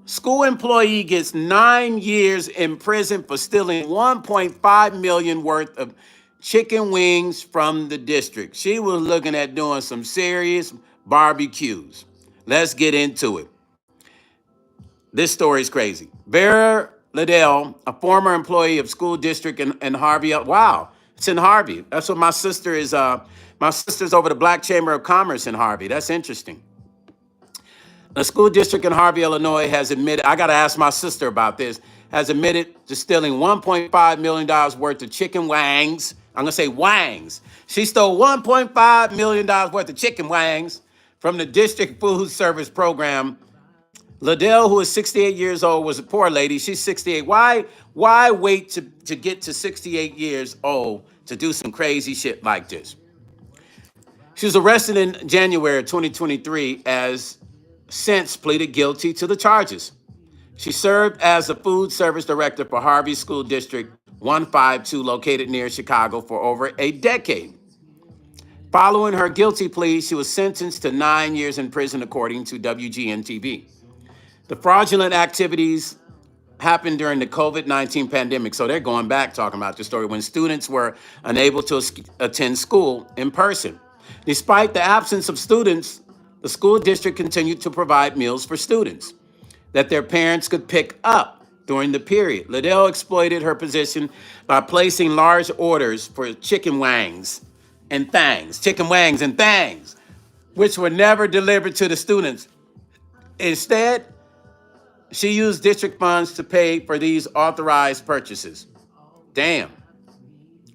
School employee gets 9 years in prison for stealing 1.5 million worth of chicken wings from the district. She was looking at doing some serious barbecues. Let's get into it. This story is crazy. Vera Liddell, a former employee of school district in Harvey. Wow, it's in Harvey. That's what my sister is. My sister's over the Black Chamber of Commerce in Harvey. That's interesting. The school district in Harvey, Illinois has admitted, I got to ask my sister about this, has admitted to stealing $1.5 million worth of chicken wangs. I'm going to say wangs. She stole $1.5 million worth of chicken wangs from the district food service program. Liddell, who is 68 years old, was a poor lady. She's 68. Why wait to get to 68 years old to do some crazy shit like this? She was arrested in January 2023 as since pleaded guilty to the charges. She served as the food service director for Harvey School District 152, located near Chicago, for over a decade. Following her guilty plea, she was sentenced to 9 years in prison, according to WGN-TV. The fraudulent activities happened during the COVID-19 pandemic, so they're going back talking about the story when students were unable to attend school in person. Despite the absence of students, the school district continued to provide meals for students that their parents could pick up during the period. Liddell exploited her position by placing large orders for chicken wangs and thangs, which were never delivered to the students. Instead, she used district funds to pay for these authorized purchases. Damn.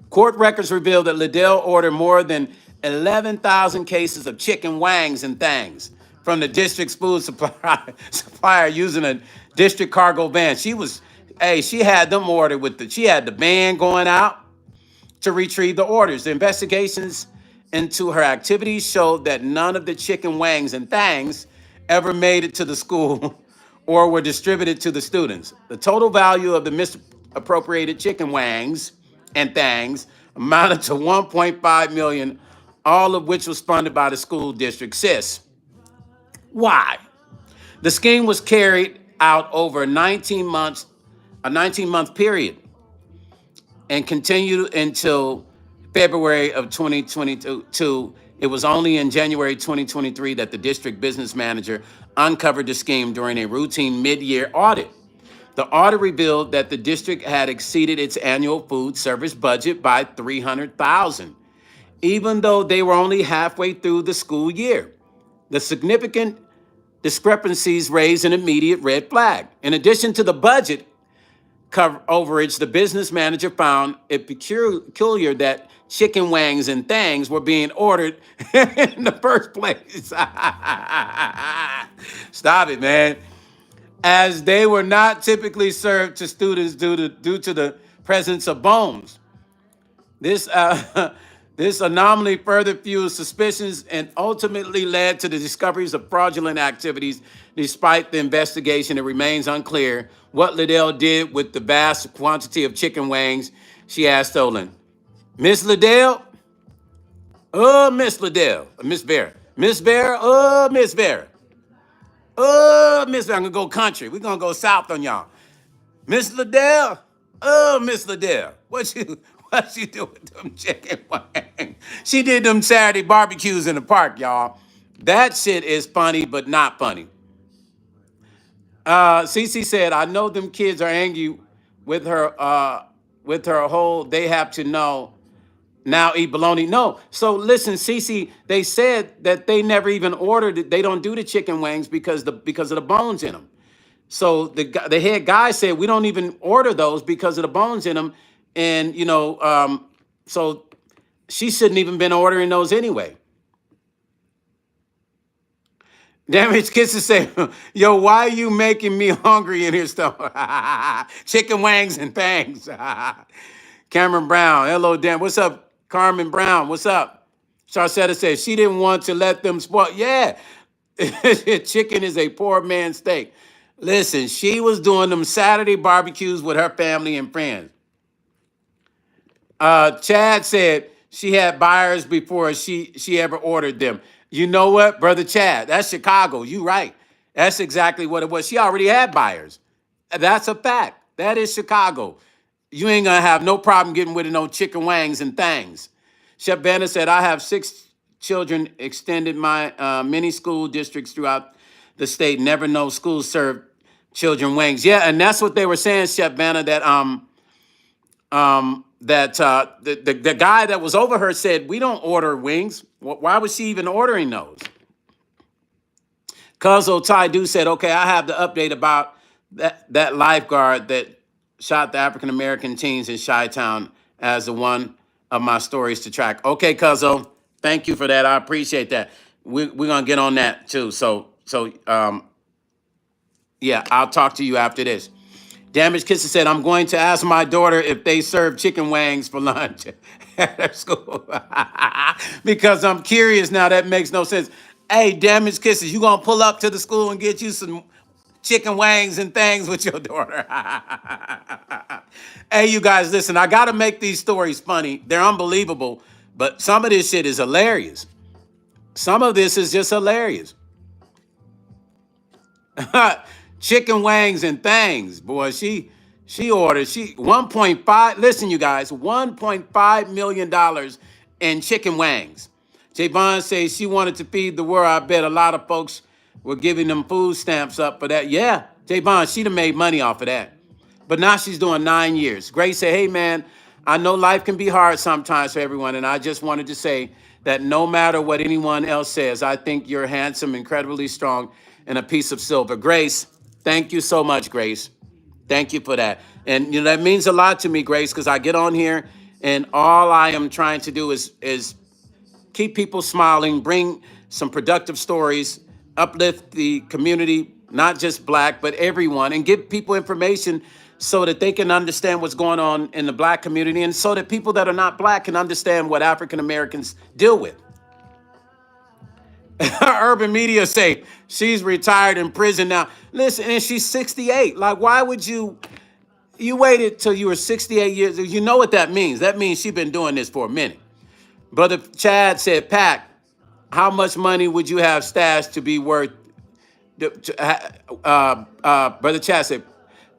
Court records reveal that Liddell ordered more than 11,000 cases of chicken wangs and thangs from the district's food supplier using a district cargo van. She had them ordered she had the van going out to retrieve the orders. The investigations into her activities showed that none of the chicken wangs and thangs ever made it to the school or were distributed to the students. The total value of the misappropriated chicken wangs and thangs amounted to $1.5 million, all of which was funded by the school district. Sis, why? The scheme was carried out over 19 months, a 19-month period, and continued until February of 2022. It was only in January 2023 that the district business manager uncovered the scheme during a routine mid-year audit. The audit revealed that the district had exceeded its annual food service budget by $300,000, even though they were only halfway through the school year. The significant discrepancies raised an immediate red flag. In addition to the budget overage, the business manager found it peculiar that chicken wangs and thangs were being ordered in the first place. Stop it, man. As they were not typically served to students due to the presence of bones. This anomaly further fueled suspicions and ultimately led to the discoveries of fraudulent activities. Despite the investigation, it remains unclear what Liddell did with the vast quantity of chicken wangs she had stolen. Miss Liddell? Miss Liddell. Miss Vera. Miss Vera? Miss Vera. Miss Vera. I'm going to go country. We're going to go south on y'all. Miss Liddell? Miss Liddell. What you do with them chicken wangs? She did them Saturday barbecues in the park, y'all. That shit is funny, but not funny. Cece said, I know them kids are angry with her whole they have to know now eat bologna. No. So listen, Cece, they said that they never even ordered it. They don't do the chicken wings because of the bones in them. So the head guy said we don't even order those because of the bones in them, and so she shouldn't even been ordering those anyway. Damaged Kisses say, yo, why are you making me hungry in here stuff? Chicken wings and fangs. Cameron Brown, hello, Dan. What's up, Carmen Brown? What's up? Charcetta says she didn't want to let them spoil. Yeah, chicken is a poor man's steak. Listen, she was doing them Saturday barbecues with her family and friends. Chad said she had buyers before she ever ordered them. You know what, brother Chad? That's Chicago. You right. That's exactly what it was. She already had buyers. That's a fact. That is Chicago. You ain't gonna have no problem getting rid of no chicken wings and things. Shep Banner said, I have 6 children, extended my many school districts throughout the state. Never know schools serve children wings. Yeah, and that's what they were saying, Shep Banner, that the guy that was over her said, we don't order wings. Why was she even ordering those? Cuzzo Ty said, okay, I have the update about that lifeguard that shot the African-American teens in Chi-Town as one of my stories to track. Okay, Cuzzo, thank you for that. I appreciate that. We're going to get on that too. So yeah, I'll talk to you after this. Damaged Kisser said, I'm going to ask my daughter if they serve chicken wings for lunch at her school. Because I'm curious now. That makes no sense. Hey, Damaged Kisses, you going to pull up to the school and get you some chicken wings and things with your daughter? Hey, you guys, listen, I got to make these stories funny. They're unbelievable, but some of this shit is hilarious. Some of this is just hilarious. Chicken wings and things, boy. She ordered 1.5. Listen, you guys, $1.5 million in chicken wings. Javon says she wanted to feed the world. I bet a lot of folks were giving them food stamps up for that. Yeah, Javon, she'd have made money off of that. But now she's doing 9 years. Grace said, hey, man, I know life can be hard sometimes for everyone, and I just wanted to say that no matter what anyone else says, I think you're handsome, incredibly strong, and a piece of silver. Grace, thank you so much, Grace. Thank you for that. And that means a lot to me, Grace, because I get on here and all I am trying to do is keep people smiling, bring some productive stories, uplift the community, not just Black, but everyone, and give people information so that they can understand what's going on in the Black community and so that people that are not Black can understand what African Americans deal with. Urban Media say she's retired in prison now. Listen, and she's 68. Like, why would you waited till you were 68 years? You know what that means. That means she's been doing this for a minute. Brother Chad said, Pac, how much money would you have stashed to be worth? Brother Chad said,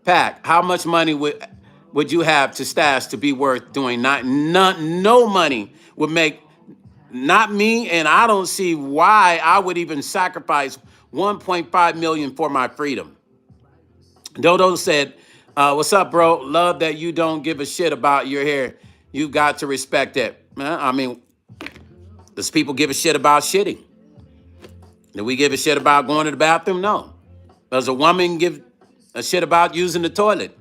Pac, how much money would you have to stash to be worth doing? No money would make. Not me, and I don't see why I would even sacrifice $1.5 million for my freedom. Dodo said, what's up, bro? Love that you don't give a shit about your hair. You got to respect it. I mean, does people give a shit about shitting? Do we give a shit about going to the bathroom? No. Does a woman give a shit about using the toilet?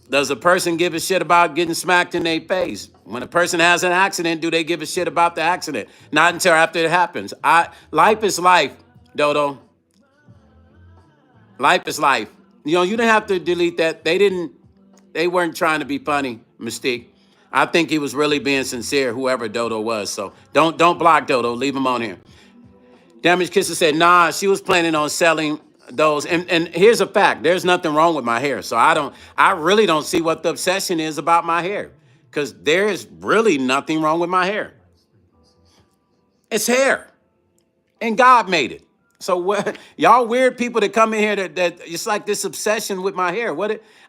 Does a person give a shit about getting smacked in their face? When a person has an accident, do they give a shit about the accident? Not until after it happens. Life is life, Dodo. Life is life. You didn't have to delete that. They weren't trying to be funny, Mystique. I think he was really being sincere, whoever Dodo was. So don't block Dodo. Leave him on here. Damaged Kisser said, nah, she was planning on selling those. And here's a fact. There's nothing wrong with my hair. So I really don't see what the obsession is about my hair. Because there is really nothing wrong with my hair. It's hair. And God made it. So what y'all weird people that come in here that it's like this obsession with my hair.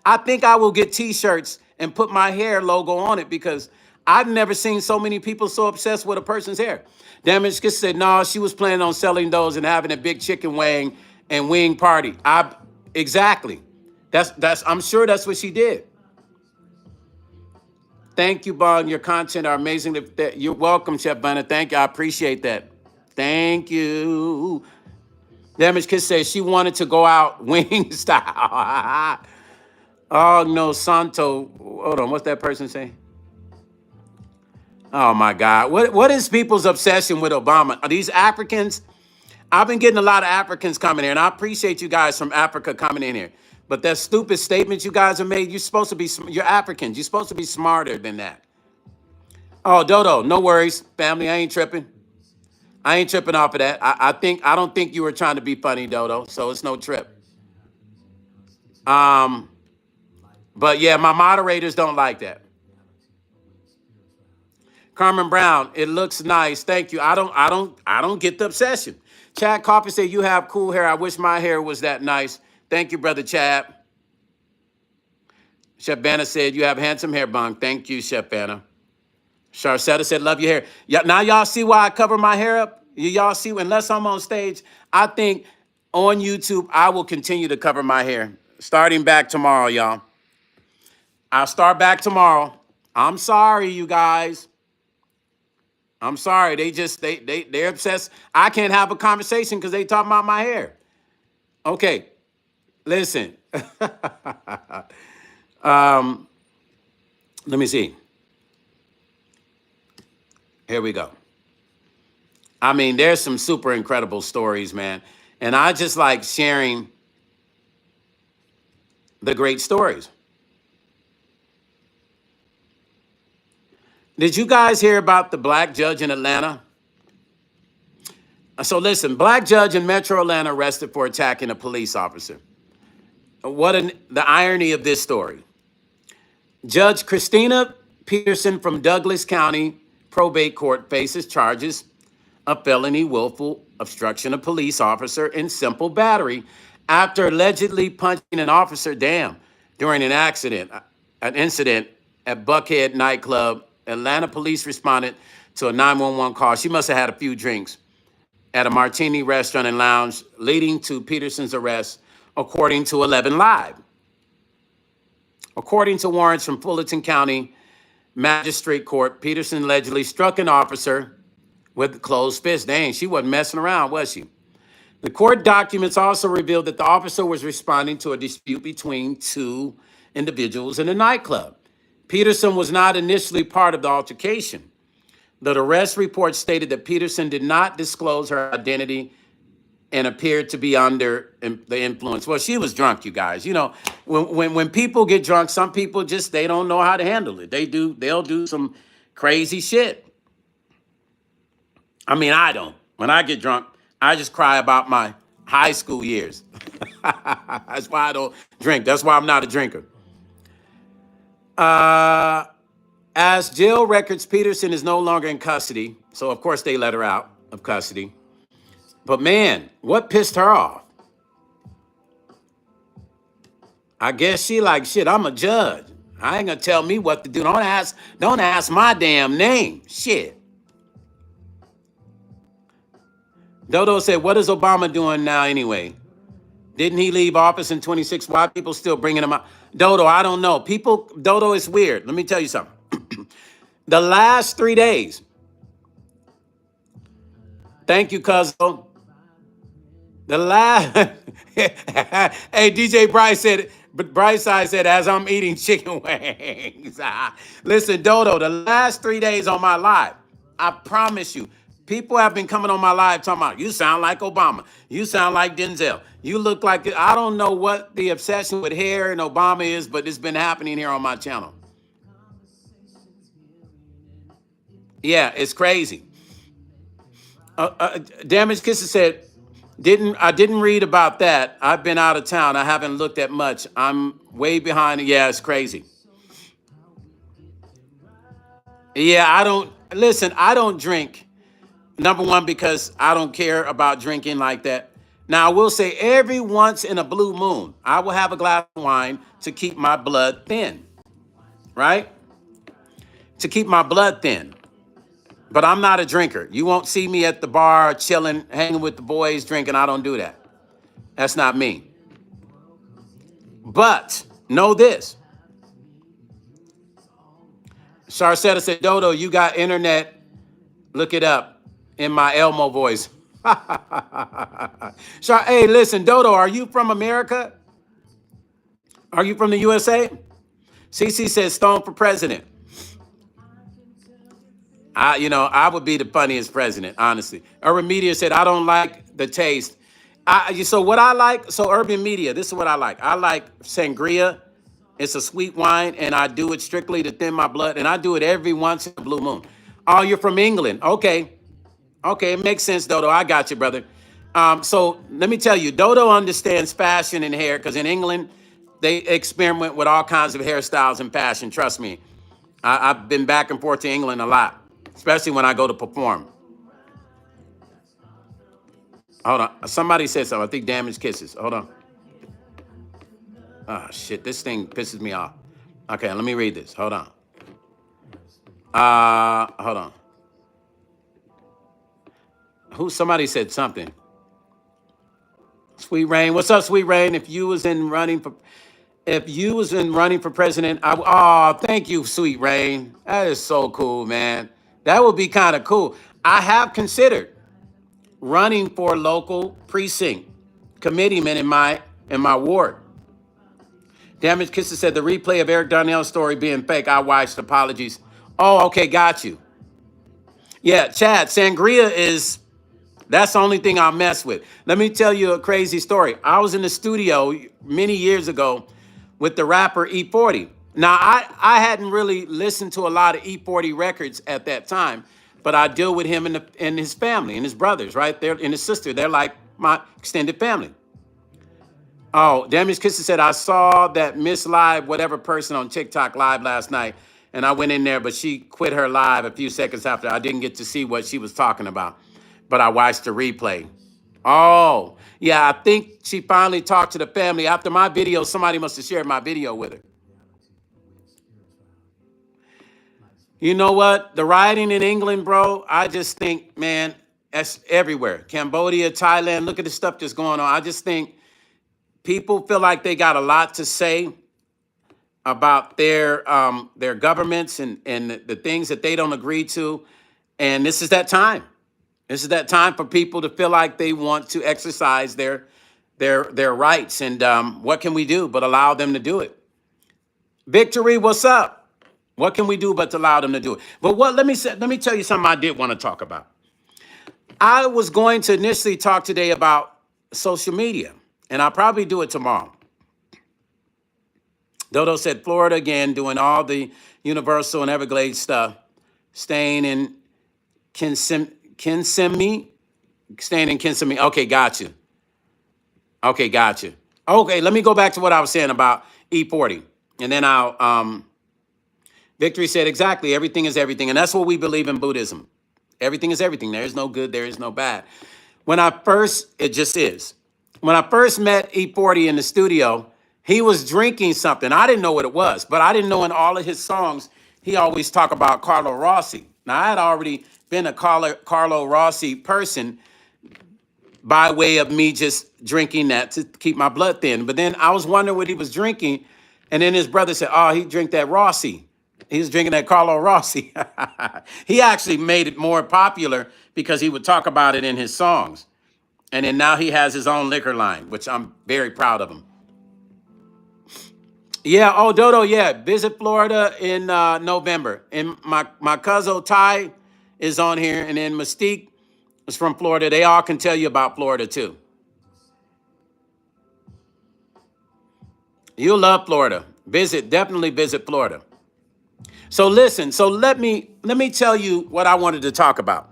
I think I will get t-shirts and put my hair logo on it because I've never seen so many people so obsessed with a person's hair. Damage Kiss said, no, she was planning on selling those and having a big chicken wing and wing party. Exactly. I'm sure that's what she did. Thank you, Bon. Your content are amazing. You're welcome, Chef Bunny. Thank you. I appreciate that. Thank you. Damage Kiss says she wanted to go out wing style. Oh no, Santo. Hold on, what's that person saying? Oh my God. What is people's obsession with Obama? Are these Africans? I've been getting a lot of Africans coming here, and I appreciate you guys from Africa coming in here. But that stupid statement you guys have made, you're Africans. You're supposed to be smarter than that. Oh, Dodo, no worries, family. I ain't tripping. I ain't tripping off of that. I don't think you were trying to be funny, Dodo. So it's no trip. But yeah, my moderators don't like that. Carmen Brown, it looks nice. Thank you. I don't get the obsession. Chad Coffee said you have cool hair. I wish my hair was that nice. Thank you, brother Chad. Chef Banner said you have handsome hair, Bong. Thank you, Chef Banner. Sharcetta said love your hair. Yeah, now y'all see why I cover my hair up? Y'all see, unless I'm on stage, I think on YouTube I will continue to cover my hair. Starting back tomorrow, y'all. I'll start back tomorrow. I'm sorry, you guys. I'm sorry. They're obsessed. I can't have a conversation because they talk about my hair. Okay, listen. Let me see. Here we go. I mean, there's some super incredible stories, man. And I just like sharing the great stories. Did you guys hear about the black judge in Atlanta? So listen, black judge in Metro Atlanta arrested for attacking a police officer. The irony of this story. Judge Christina Peterson from Douglas County Probate Court faces charges of felony willful obstruction of police officer and simple battery after allegedly punching an officer during an incident at Buckhead nightclub. Atlanta police responded to a 911 call. She must have had a few drinks at a Martini restaurant and lounge, leading to Peterson's arrest, according to 11 Live. According to warrants from Fulton County Magistrate Court, Peterson allegedly struck an officer with closed fists. Dang, she wasn't messing around, was she? The court documents also revealed that the officer was responding to a dispute between two individuals in a nightclub. Peterson was not initially part of the altercation. The arrest report stated that Peterson did not disclose her identity and appeared to be under the influence. Well, she was drunk, you guys. You know, when people get drunk, some people they don't know how to handle it. They'll do some crazy shit. I mean, I don't. When I get drunk, I just cry about my high school years. That's why I don't drink. That's why I'm not a drinker. As jail records, Peterson is no longer in custody. So, of course, they let her out of custody. But, man, what pissed her off? I guess she like, shit, I'm a judge. I ain't going to tell me what to do. Don't ask my damn name. Shit. Dodo said, what is Obama doing now anyway? Didn't he leave office in 26? Why are people still bringing him up? Dodo, I don't know. Dodo is weird. Let me tell you something. The last 3 days. Thank you, Cuzzo. Hey, DJ Bryce said, but Brightside said, as I'm eating chicken wings. Listen, Dodo, the last 3 days on my live, I promise you, people have been coming on my live talking about, you sound like Obama. You sound like Denzel. You look like, I don't know what the obsession with hair and Obama is, but it's been happening here on my channel. Yeah, it's crazy. Damaged Kisser said, I didn't read about that. I've been out of town. I haven't looked at much. I'm way behind. Yeah, it's crazy. Yeah, I don't drink. Number one, because I don't care about drinking like that. Now, I will say every once in a blue moon, I will have a glass of wine to keep my blood thin, right? To keep my blood thin. But I'm not a drinker. You won't see me at the bar chilling, hanging with the boys, drinking. I don't do that. That's not me. But know this. Sharcetta said, Dodo, you got internet. Look it up in my Elmo voice. Hey, listen, Dodo, are you from America? Are you from the USA? CC says Stone for president. I would be the funniest president, honestly. Urban Media said, I don't like the taste. So what I like, so Urban Media, this is what I like. I like sangria. It's a sweet wine, and I do it strictly to thin my blood, and I do it every once in a blue moon. Oh, you're from England. Okay. Okay, it makes sense, Dodo. I got you, brother. So let me tell you, Dodo understands fashion and hair because in England, they experiment with all kinds of hairstyles and fashion. Trust me. I've been back and forth to England a lot, especially when I go to perform. Hold on. Somebody said something. I think Damaged Kisses. Hold on. Oh, shit. This thing pisses me off. Okay, let me read this. Hold on. Hold on. Somebody said something. Sweet Rain. What's up, Sweet Rain? If you was in running for president, thank you, Sweet Rain. That is so cool, man. That would be kind of cool. I have considered running for local precinct committeeman in my ward. Damaged Kisses said the replay of Eric Darnell's story being fake. I watched. Apologies. Oh, okay, got you. Yeah, Chad, sangria that's the only thing I mess with. Let me tell you a crazy story. I was in the studio many years ago with the rapper E40. Now, I hadn't really listened to a lot of E40 records at that time, but I deal with him and his family and his brothers, right? And his sister. They're like my extended family. Oh, Damaged Kisses said, I saw that Miss Live, whatever person on TikTok live last night, and I went in there, but she quit her live a few seconds after. I didn't get to see what she was talking about, but I watched the replay. Oh, yeah, I think she finally talked to the family. After my video, somebody must have shared my video with her. You know what? The rioting in England, bro, I just think, man, that's everywhere. Cambodia, Thailand, look at the stuff that's going on. I just think people feel like they got a lot to say about their governments and the things that they don't agree to. And this is that time. This is that time for people to feel like they want to exercise their rights. And what can we do but allow them to do it? Victory, what's up? What can we do but to allow them to do it? But let me tell you something I did want to talk about. I was going to initially talk today about social media, and I'll probably do it tomorrow. Dodo said Florida again, doing all the Universal and Everglades stuff, staying in Kissimmee. Okay, got you. Okay, let me go back to what I was saying about E40. And then Victory said, exactly, everything is everything. And that's what we believe in Buddhism. Everything is everything. There is no good, there is no bad. It just is. When I first met E40 in the studio, he was drinking something. I didn't know what it was, but I didn't know in all of his songs, he always talk about Carlo Rossi. Now, I had already been a Carlo Rossi person by way of me just drinking that to keep my blood thin. But then I was wondering what he was drinking. And then his brother said, oh, he drank that Rossi. He was drinking that Carlo Rossi. He actually made it more popular because he would talk about it in his songs. And then now he has his own liquor line, which I'm very proud of him. Yeah, oh, Dodo, yeah. Visit Florida in November. And my cousin Ty is on here. And then Mystique is from Florida. They all can tell you about Florida, too. You'll love Florida. Definitely visit Florida. So listen, let me tell you what I wanted to talk about.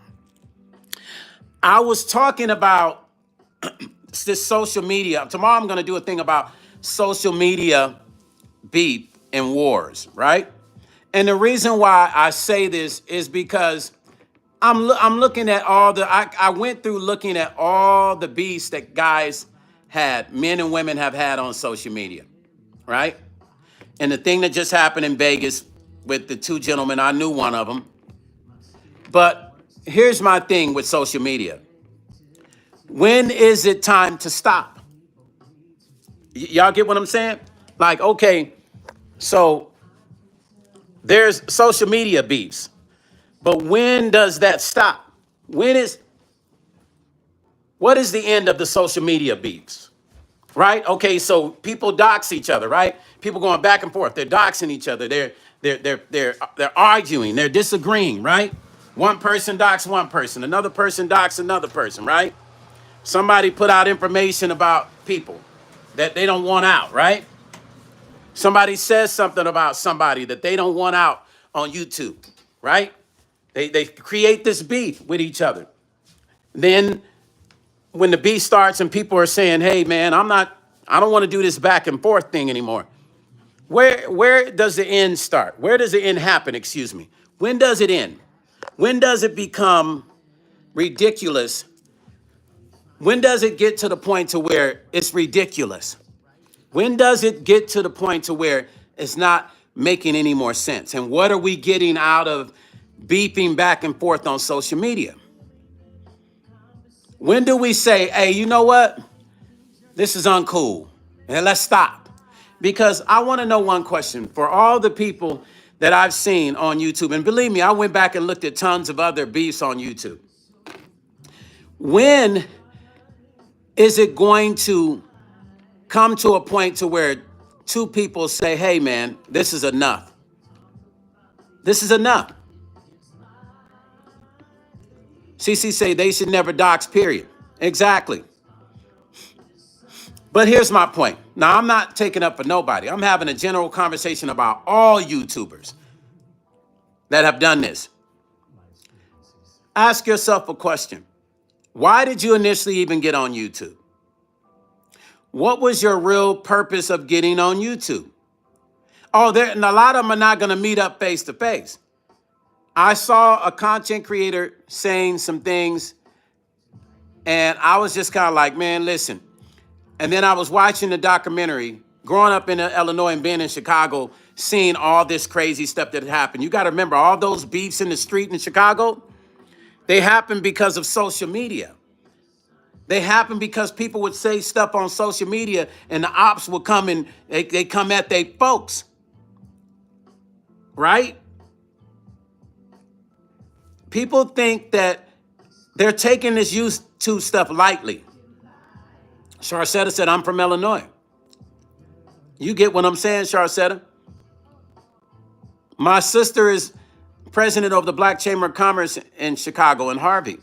I was talking about this social media. Tomorrow I'm going to do a thing about social media beef and wars, right? And the reason why I say this is because I'm looking at I went through looking at all the beefs that guys had, men and women have had on social media, right? And the thing that just happened in Vegas with the two gentlemen, I knew one of them. But here's my thing with social media. When is it time to stop? Y'all get what I'm saying? Like, okay, so there's social media beefs, but when does that stop? What is the end of the social media beefs? Right? Okay, so people dox each other, right? People going back and forth. They're doxing each other. They're arguing. They're disagreeing, right? One person dox one person. Another person dox another person, right? Somebody put out information about people that they don't want out, right? Somebody says something about somebody that they don't want out on YouTube, right? They create this beef with each other. Then when the beef starts and people are saying, hey man, I don't want to do this back and forth thing anymore. Where does the end start? Where does the end happen? Excuse me. When does it end? When does it become ridiculous? When does it get to the point to where it's ridiculous? When does it get to the point to where it's not making any more sense? And what are we getting out of beeping back and forth on social media? When do we say, hey, you know what? This is uncool, and let's stop? Because I want to know one question for all the people that I've seen on YouTube. And believe me, I went back and looked at tons of other beefs on YouTube. When is it going to come to a point to where two people say, hey man, this is enough. This is enough. CC say they should never dox, period. Exactly. But here's my point. Now, I'm not taking up for nobody. I'm having a general conversation about all YouTubers that have done this. Ask yourself a question. Why did you initially even get on YouTube? What was your real purpose of getting on YouTube? Oh, and a lot of them are not going to meet up face to face. I saw a content creator saying some things, and I was just kind of like, man, listen. And then I was watching the documentary, growing up in Illinois and being in Chicago, seeing all this crazy stuff that had happened. You got to remember, all those beefs in the street in Chicago, they happened because of social media. They happened because people would say stuff on social media and the ops would come and they come at their folks. Right? People think that they're taking this YouTube stuff lightly. Sharcetta said, I'm from Illinois. You get what I'm saying, Sharcetta? My sister is president of the Black Chamber of Commerce in Chicago, in Harvey.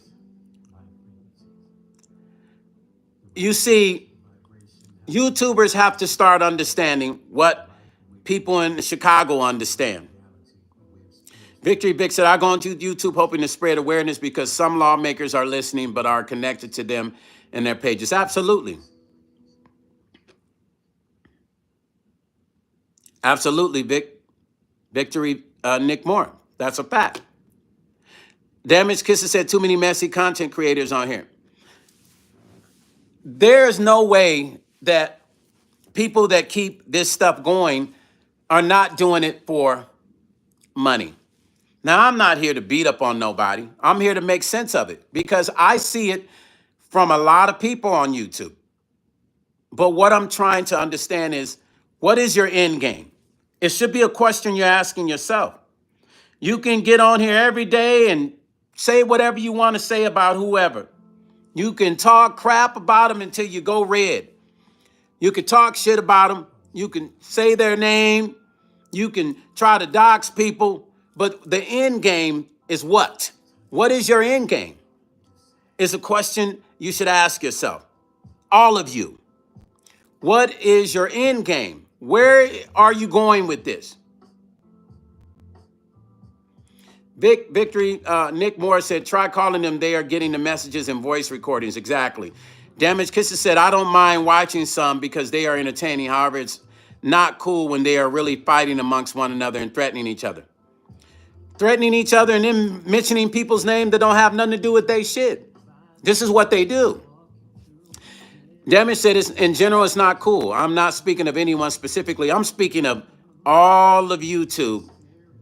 You see, YouTubers have to start understanding what people in Chicago understand. Victory Vic said, I go onto YouTube hoping to spread awareness because some lawmakers are listening but are connected to them and their pages. Absolutely. Absolutely, Victory, Nick Moore. That's a fact. Damaged Kisser said, too many messy content creators on here. There's no way that people that keep this stuff going are not doing it for money. Now, I'm not here to beat up on nobody. I'm here to make sense of it because I see it from a lot of people on YouTube. But what I'm trying to understand is, what is your end game? It should be a question you're asking yourself. You can get on here every day and say whatever you want to say about whoever. You can talk crap about them until you go red. You can talk shit about them. You can say their name. You can try to dox people. But the end game is what? What is your end game? It's a question you should ask yourself. All of you. What is your end game? Where are you going with this? Victory, Nick Moore said, try calling them. They are getting the messages and voice recordings. Exactly. Damaged Kisses said, I don't mind watching some because they are entertaining. However, it's not cool when they are really fighting amongst one another and threatening each other. Threatening each other and then mentioning people's name that don't have nothing to do with their shit. This is what they do. Damage said, in general, it's not cool. I'm not speaking of anyone specifically. I'm speaking of all of YouTube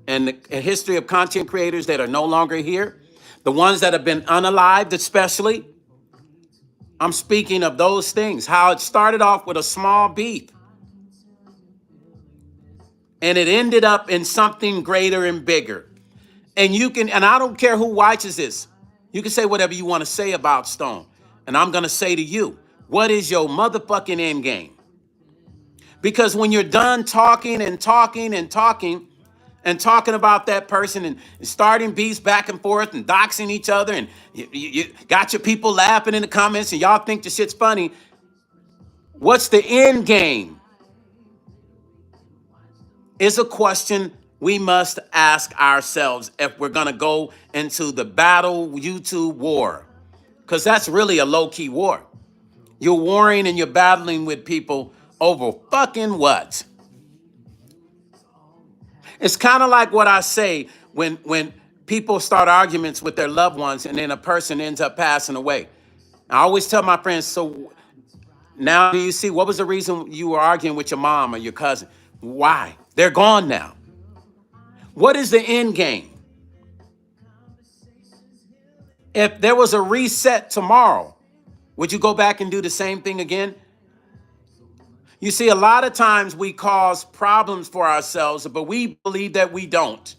and the history of content creators that are no longer here. The ones that have been unalived, especially. I'm speaking of those things. How it started off with a small beef. and it ended up in something greater and bigger. And you can, and I don't care who watches this, you can say whatever you want to say about Stone. And I'm going to say to you, what is your motherfucking end game? Because when you're done talking and talking and talking and talking about that person and starting beefs back and forth and doxing each other, and you got your people laughing in the comments and y'all think the shit's funny, what's the end game? Is a question we must ask ourselves if we're going to go into the battle YouTube war. Because that's really a low-key war. You're warring and you're battling with people over fucking what? It's kind of like what I say when people start arguments with their loved ones and then a person ends up passing away. I always tell my friends, so now do you see what was the reason you were arguing with your mom or your cousin? Why? They're gone now. What is the end game? If there was a reset tomorrow, would you go back and do the same thing again? You see, a lot of times we cause problems for ourselves, but we believe that we don't.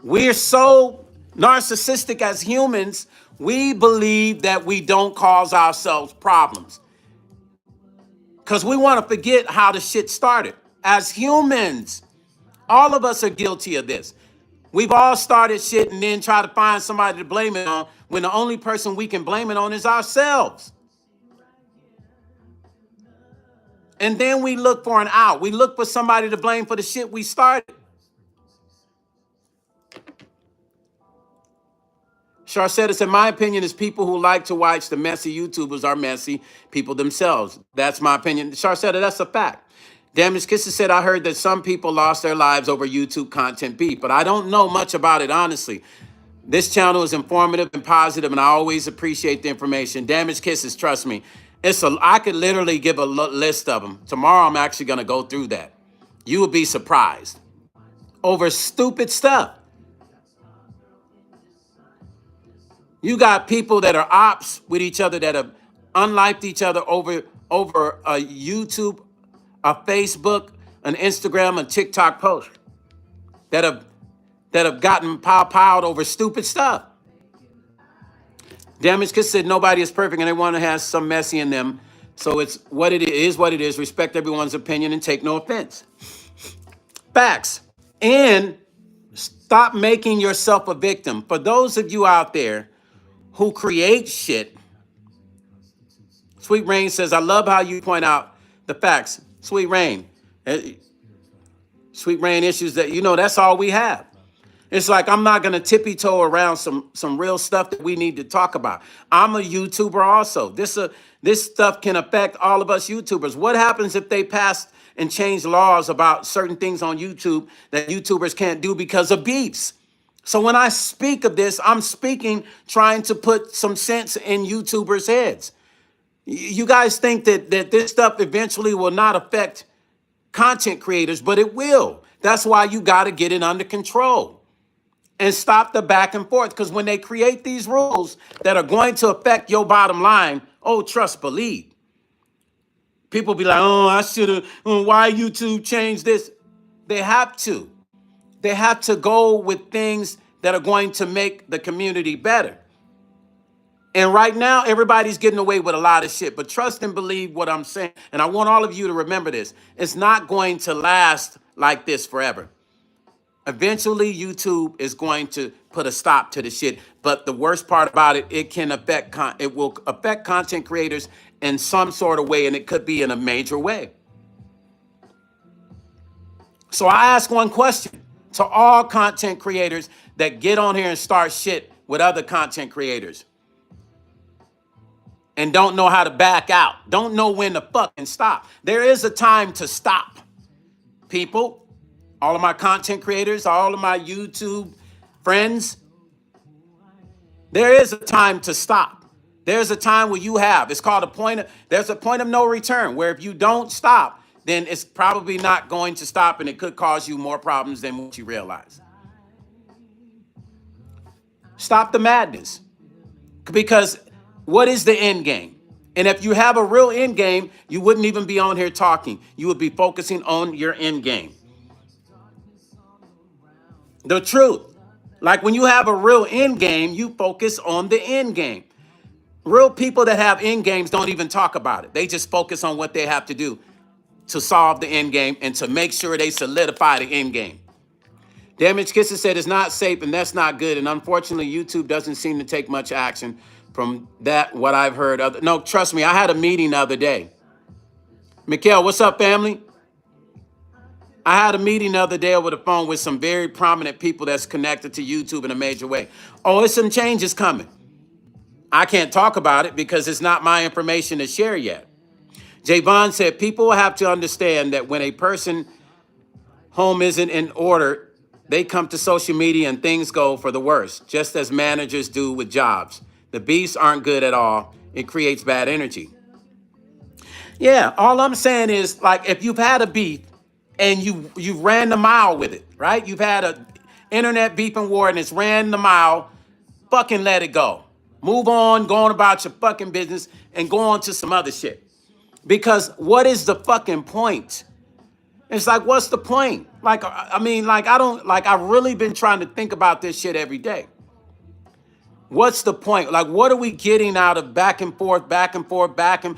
We're so narcissistic as humans, we believe that we don't cause ourselves problems. Because we want to forget how the shit started. As humans, all of us are guilty of this. We've all started shit and then try to find somebody to blame it on when the only person we can blame it on is ourselves. And then we look for an out. We look for somebody to blame for the shit we started. Sharcetta, in my opinion, is people who like to watch the messy YouTubers are messy people themselves. That's my opinion. Sharcetta, that's a fact. Damaged Kisses said, I heard that some people lost their lives over YouTube content beef, but I don't know much about it, honestly. This channel is informative and positive, and I always appreciate the information. Damaged Kisses, trust me. I could literally give a list of them. Tomorrow, I'm actually going to go through that. You would be surprised. Over stupid stuff. You got people that are ops with each other that have unliked each other over a YouTube, a Facebook, an Instagram, a TikTok post that have gotten piled over stupid stuff. Damage Kiss said nobody is perfect and everyone has some messy in them. So it's what it is, what it is. Respect everyone's opinion and take no offense. Facts. And stop making yourself a victim. For those of you out there who create shit, Sweet Rain says, I love how you point out the facts. Sweet Rain. Sweet Rain issues that, that's all we have. It's like I'm not going to tippy-toe around some real stuff that we need to talk about. I'm a YouTuber also. This stuff can affect all of us YouTubers. What happens if they pass and change laws about certain things on YouTube that YouTubers can't do because of beefs? So when I speak of this, I'm speaking trying to put some sense in YouTubers' heads. You guys think that this stuff eventually will not affect content creators, but it will. That's why you got to get it under control and stop the back and forth. Because when they create these rules that are going to affect your bottom line, oh, trust, believe. People be like, oh, I should have, why YouTube changed this? They have to. They have to go with things that are going to make the community better. And right now, everybody's getting away with a lot of shit. But trust and believe what I'm saying. And I want all of you to remember this. It's not going to last like this forever. Eventually, YouTube is going to put a stop to the shit. But the worst part about it, it will affect content creators in some sort of way, and it could be in a major way. So I ask one question to all content creators that get on here and start shit with other content creators and don't know how to back out, don't know when to fucking stop. There is a time to stop, people. All of my content creators, all of my YouTube friends, there is a time to stop. There's a time where it's called there's a point of no return, where if you don't stop, then it's probably not going to stop and it could cause you more problems than what you realize. Stop the madness. Because what is the end game? And if you have a real end game, you wouldn't even be on here talking. You would be focusing on your end game. The truth. Like when you have a real end game, you focus on the end game. Real people that have end games don't even talk about it. They just focus on what they have to do to solve the end game and to make sure they solidify the end game. Damage Kisser said it's not safe and that's not good. And unfortunately, YouTube doesn't seem to take much action from that, what I've heard. No, trust me, I had a meeting the other day. Mikhail, what's up, family? I had a meeting the other day over the phone with some very prominent people that's connected to YouTube in a major way. Oh, it's some changes coming. I can't talk about it because it's not my information to share yet. Javon said people will have to understand that when a person home isn't in order, they come to social media and things go for the worse, just as managers do with jobs. The beefs aren't good at all. It creates bad energy. Yeah, all I'm saying is, like, if you've had a beef and you ran the mile with it, right? You've had a internet beefing war and it's ran the mile, fucking let it go. Move on, go on about your fucking business and go on to some other shit. Because what is the fucking point? It's like, what's the point? Like, I mean, like, I've really been trying to think about this shit every day. What's the point? Like, what are we getting out of back and forth, back and forth, back and...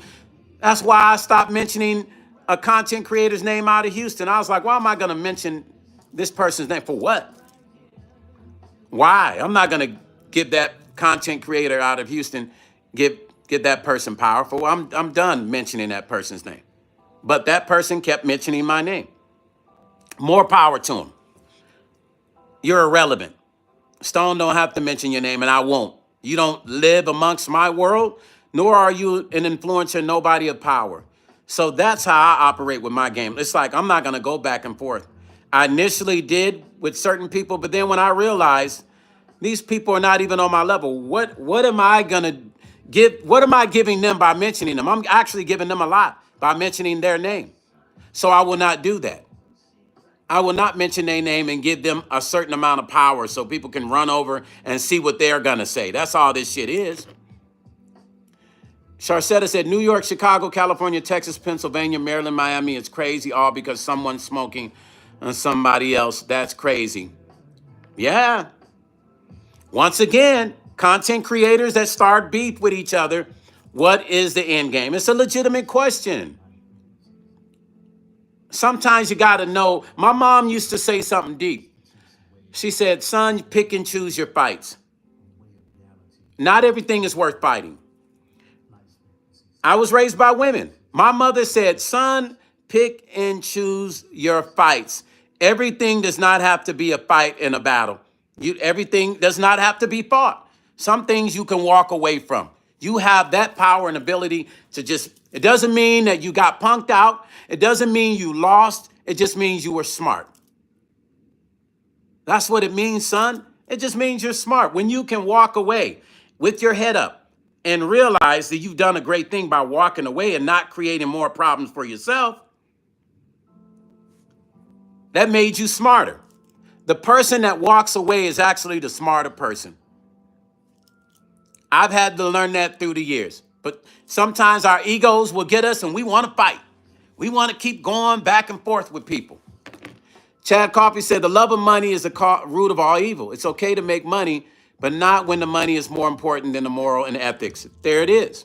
That's why I stopped mentioning a content creator's name out of Houston. I was like, why am I going to mention this person's name? For what? Why? I'm not going to give that content creator out of Houston, give that person powerful. I'm done mentioning that person's name. But that person kept mentioning my name. More power to him. You're irrelevant. Stone don't have to mention your name, and I won't. You don't live amongst my world, nor are you an influencer, nobody of power. So that's how I operate with my game. It's like I'm not going to go back and forth. I initially did with certain people, but then when I realized these people are not even on my level, what am I going to give? What am I giving them by mentioning them? I'm actually giving them a lot by mentioning their name. So I will not do that. I will not mention their name and give them a certain amount of power so people can run over and see what they're going to say. That's all this shit is. Sharcetta said, New York, Chicago, California, Texas, Pennsylvania, Maryland, Miami. It's crazy all because someone's smoking on somebody else. That's crazy. Yeah. Once again, content creators that start beef with each other. What is the end game? It's a legitimate question. Sometimes you got to know. My mom used to say something deep. She said, son, pick and choose your fights. Not everything is worth fighting. I was raised by women. My mother said, son, pick and choose your fights. Everything does not have to be a fight in a battle. Everything does not have to be fought. Some things you can walk away from. You have that power and ability to just, it doesn't mean that you got punked out. It doesn't mean you lost. It just means you were smart. That's what it means, son. It just means you're smart. When you can walk away with your head up and realize that you've done a great thing by walking away and not creating more problems for yourself, that made you smarter. The person that walks away is actually the smarter person. I've had to learn that through the years. But sometimes our egos will get us and we want to fight. We want to keep going back and forth with people. Chad Coffey said, the love of money is the root of all evil. It's okay to make money, but not when the money is more important than the moral and ethics. There it is.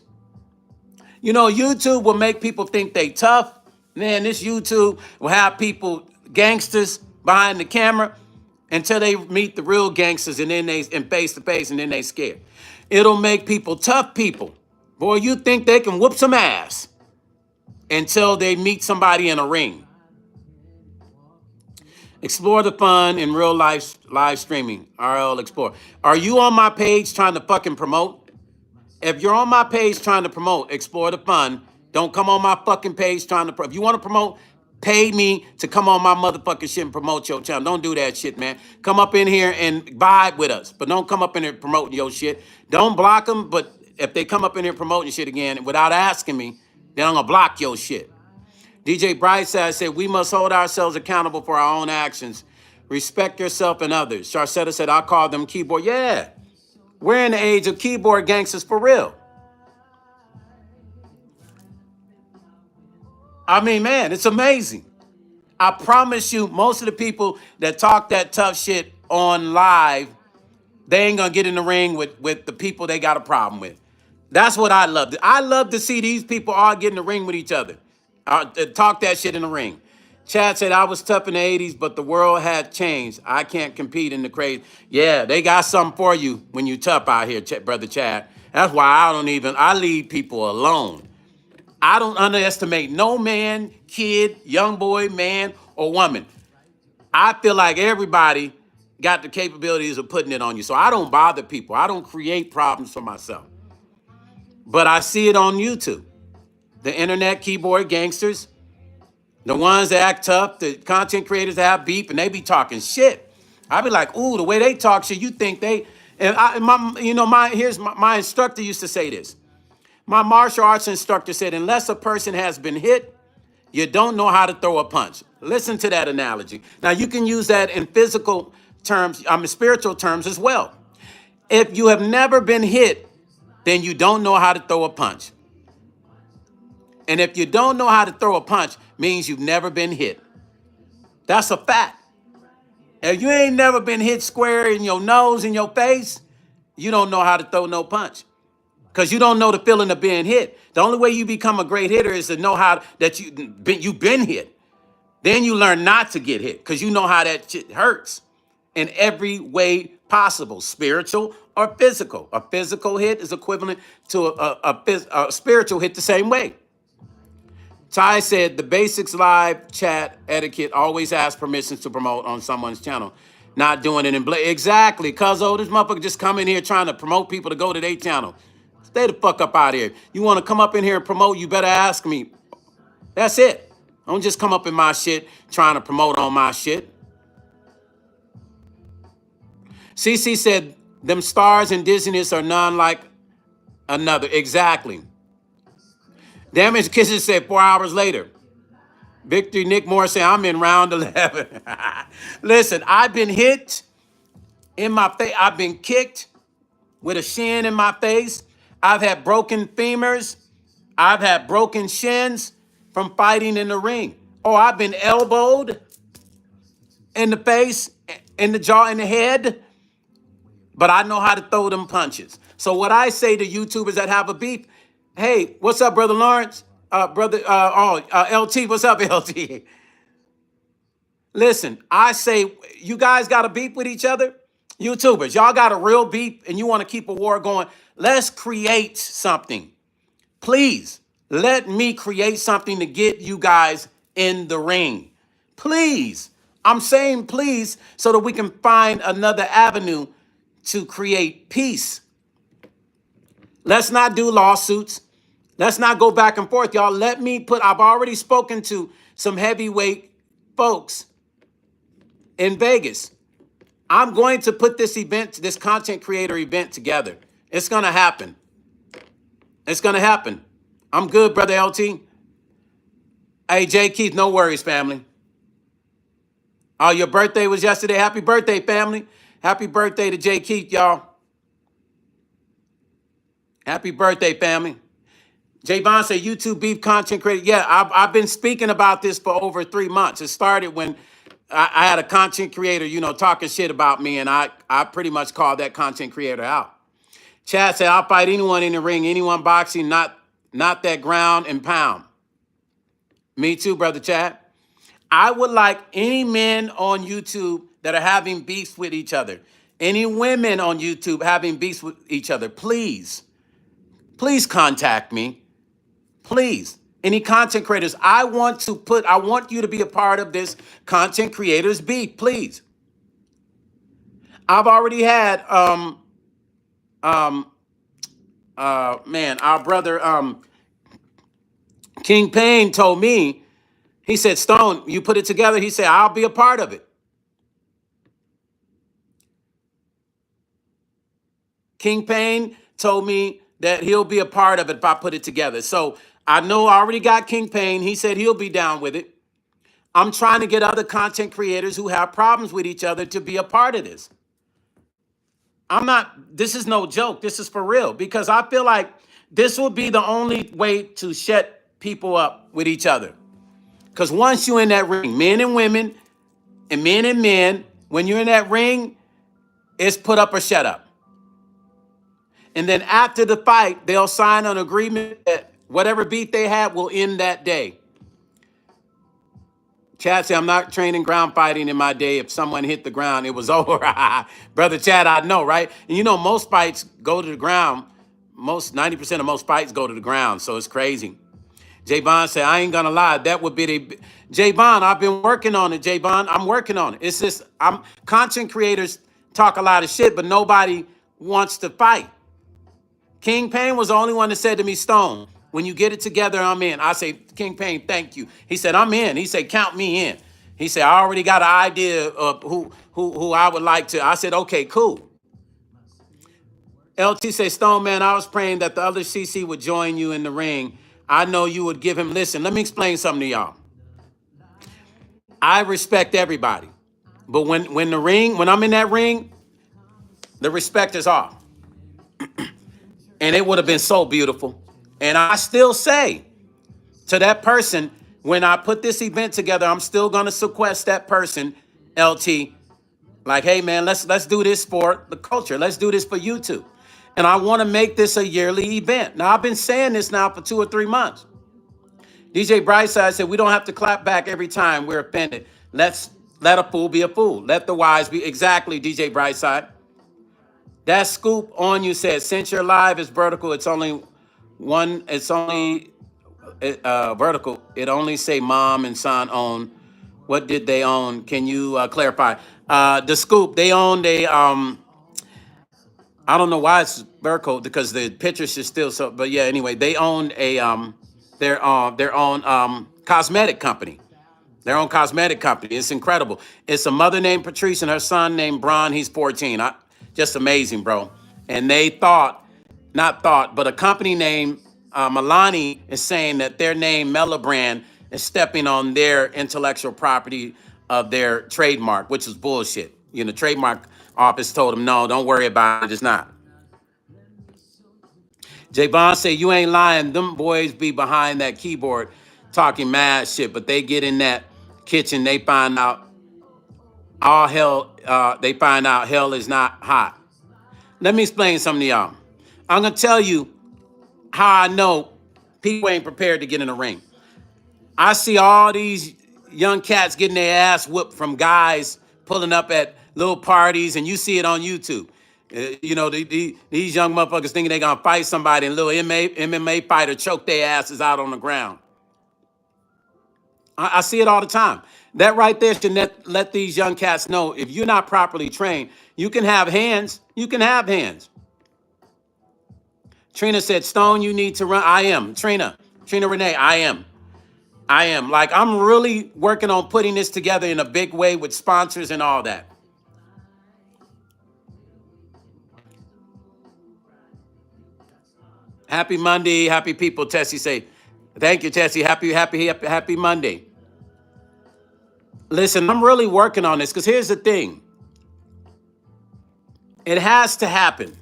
You know, YouTube will make people think they tough. Man, this YouTube will have people, gangsters, behind the camera until they meet the real gangsters and then they in face to face and then they scared. It'll make people tough people. Boy, you think they can whoop some ass until they meet somebody in a ring. Explore the fun in real life live streaming. RL Explore. Are you on my page trying to fucking promote? If you're on my page trying to promote, explore the fun. Don't come on my fucking page trying to. If you want to promote, pay me to come on my motherfucking shit and promote your channel. Don't do that shit, man. Come up in here and vibe with us, but don't come up in here promoting your shit. Don't block them, but if they come up in here promoting shit again without asking me, then I'm gonna block your shit. DJ Brightside said, we must hold ourselves accountable for our own actions. Respect yourself and others. Sharcetta said, I call them keyboard. Yeah, we're in the age of keyboard gangsters for real. I mean, man, it's amazing. I promise you, most of the people that talk that tough shit on live, they ain't gonna get in the ring with the people they got a problem with. That's what I love. I love to see these people all get in the ring with each other. Talk that shit in the ring. Chad said, I was tough in the 80s, but the world had changed. I can't compete in the crazy. Yeah, they got something for you when you tough out here, Brother Chad. That's why I leave people alone. I don't underestimate no man, kid, young boy, man, or woman. I feel like everybody got the capabilities of putting it on you. So I don't bother people. I don't create problems for myself. But I see it on YouTube. The internet keyboard gangsters, the ones that act tough, the content creators that have beef, and they be talking shit. I be like, ooh, the way they talk shit, you think they, and my instructor used to say this. My martial arts instructor said, unless a person has been hit, you don't know how to throw a punch. Listen to that analogy. Now, you can use that in physical terms, spiritual terms as well. If you have never been hit, then you don't know how to throw a punch. And if you don't know how to throw a punch, means you've never been hit. That's a fact. If you ain't never been hit square in your nose, in your face, you don't know how to throw no punch. Because you don't know the feeling of being hit. The only way you become a great hitter is to know how that you've been hit. Then you learn not to get hit because you know how that shit hurts in every way possible, spiritual or physical. A physical hit is equivalent to a spiritual hit the same way. Ty said, the Basics Live chat etiquette always ask permissions to promote on someone's channel. Not doing it in exactly, cuz this motherfucker just come in here trying to promote people to go to their channel. Stay the fuck up out of here. You want to come up in here and promote, you better ask me. That's it. Don't just come up in my shit trying to promote on my shit. CC said, them stars and dizziness are none like another. Exactly. Damage Kisses said 4 hours later. Victory Nick Moore said, I'm in round 11. Listen, I've been hit in my face. I've been kicked with a shin in my face. I've had broken femurs. I've had broken shins from fighting in the ring. Oh, I've been elbowed in the face, in the jaw, in the head. But I know how to throw them punches. So what I say to YouTubers that have a beef, hey, what's up, Brother Lawrence? LT, what's up, LT? Listen, I say, you guys got a beef with each other? YouTubers, y'all got a real beef and you want to keep a war going? Let's create something. Please, let me create something to get you guys in the ring. Please. I'm saying please so that we can find another avenue to create peace. Let's not do lawsuits. Let's not go back and forth, y'all. I've already spoken to some heavyweight folks in Vegas. I'm going to put this content creator event together. It's going to happen. It's going to happen. I'm good, Brother LT. Hey, Jay Keith, no worries, family. Oh, your birthday was yesterday. Happy birthday, family. Happy birthday to Jay Keith, y'all. Happy birthday, family. Javon said, YouTube beef content creator. Yeah, I've been speaking about this for over 3 months. It started when I had a content creator, talking shit about me, and I pretty much called that content creator out. Chad said, I'll fight anyone in the ring, anyone boxing, not that ground and pound. Me too, Brother Chad. I would like any men on YouTube that are having beefs with each other, any women on YouTube having beefs with each other, please contact me. Please. Any content creators, I want you to be a part of this content creators beef, please. I've already had, our brother, King Payne told me, he said, Stone, you put it together. He said, I'll be a part of it. King Payne told me that he'll be a part of it if I put it together. So I know I already got King Payne. He said he'll be down with it. I'm trying to get other content creators who have problems with each other to be a part of this. This is no joke. This is for real, because I feel like this will be the only way to shut people up with each other. Because once you're in that ring, men and women and men, when you're in that ring, It's put up or shut up. And then after the fight, they'll sign an agreement that whatever beat they had will end that day. Chad said, I'm not training ground fighting in my day. If someone hit the ground, it was over. Brother Chad, I know, right? And you know, most fights go to the ground. 90% of most fights go to the ground, so it's crazy. J Bond said, I ain't gonna lie, that would be the J Bond, I've been working on it, J Bond. I'm working on it. It's just content creators talk a lot of shit, but nobody wants to fight. King Payne was the only one that said to me, Stone, when you get it together, I'm in. I say, King Payne, thank you. He said, I'm in. He said, count me in. He said, I already got an idea of who I would like to. I said, okay, cool. LT said, Stone, man, I was praying that the other CC would join you in the ring. I know you would give him, listen, let me explain something to y'all. I respect everybody. But when I'm in that ring, the respect is off. And it would have been so beautiful. And I still say to that person, when I put this event together, I'm still going to sequester that person, LT. Like, hey, man, let's do this for the culture. Let's do this for YouTube. And I want to make this a yearly event. Now, I've been saying this now for 2 or 3 months. DJ Brightside said, we don't have to clap back every time we're offended. Let a fool be a fool. Let the wise be. Exactly, DJ Brightside. That scoop on you said, since your live is vertical, it's only vertical. It only say mom and son own. What did they own? Can you clarify? The scoop, they owned I don't know why it's vertical because the picture should still, so, but yeah, anyway, they owned their own cosmetic company. Their own cosmetic company. It's incredible. It's a mother named Patrice and her son named Bron. He's 14. Just amazing, bro. And they but a company named Milani is saying that their name, Mela brand, is stepping on their intellectual property of their trademark, which is bullshit. You know, trademark office told them, no, don't worry about it. It's not. Javon said, you ain't lying. Them boys be behind that keyboard talking mad shit, but they get in that kitchen, they find out hell is not hot. Let me explain something to y'all. I'm going to tell you how I know people ain't prepared to get in the ring. I see all these young cats getting their ass whooped from guys pulling up at little parties, and you see it on YouTube. You know, these young motherfuckers thinking they're going to fight somebody, and little MMA fighter choke their asses out on the ground. I see it all the time. That right there should let these young cats know, if you're not properly trained, you can have hands. You can have hands. Trina said, Stone, you need to run. I am. Trina Renee, I am. Like, I'm really working on putting this together in a big way with sponsors and all that. Happy Monday. Happy people, Tessie say. Thank you, Tessie. Happy Monday. Listen, I'm really working on this because here's the thing. It has to happen.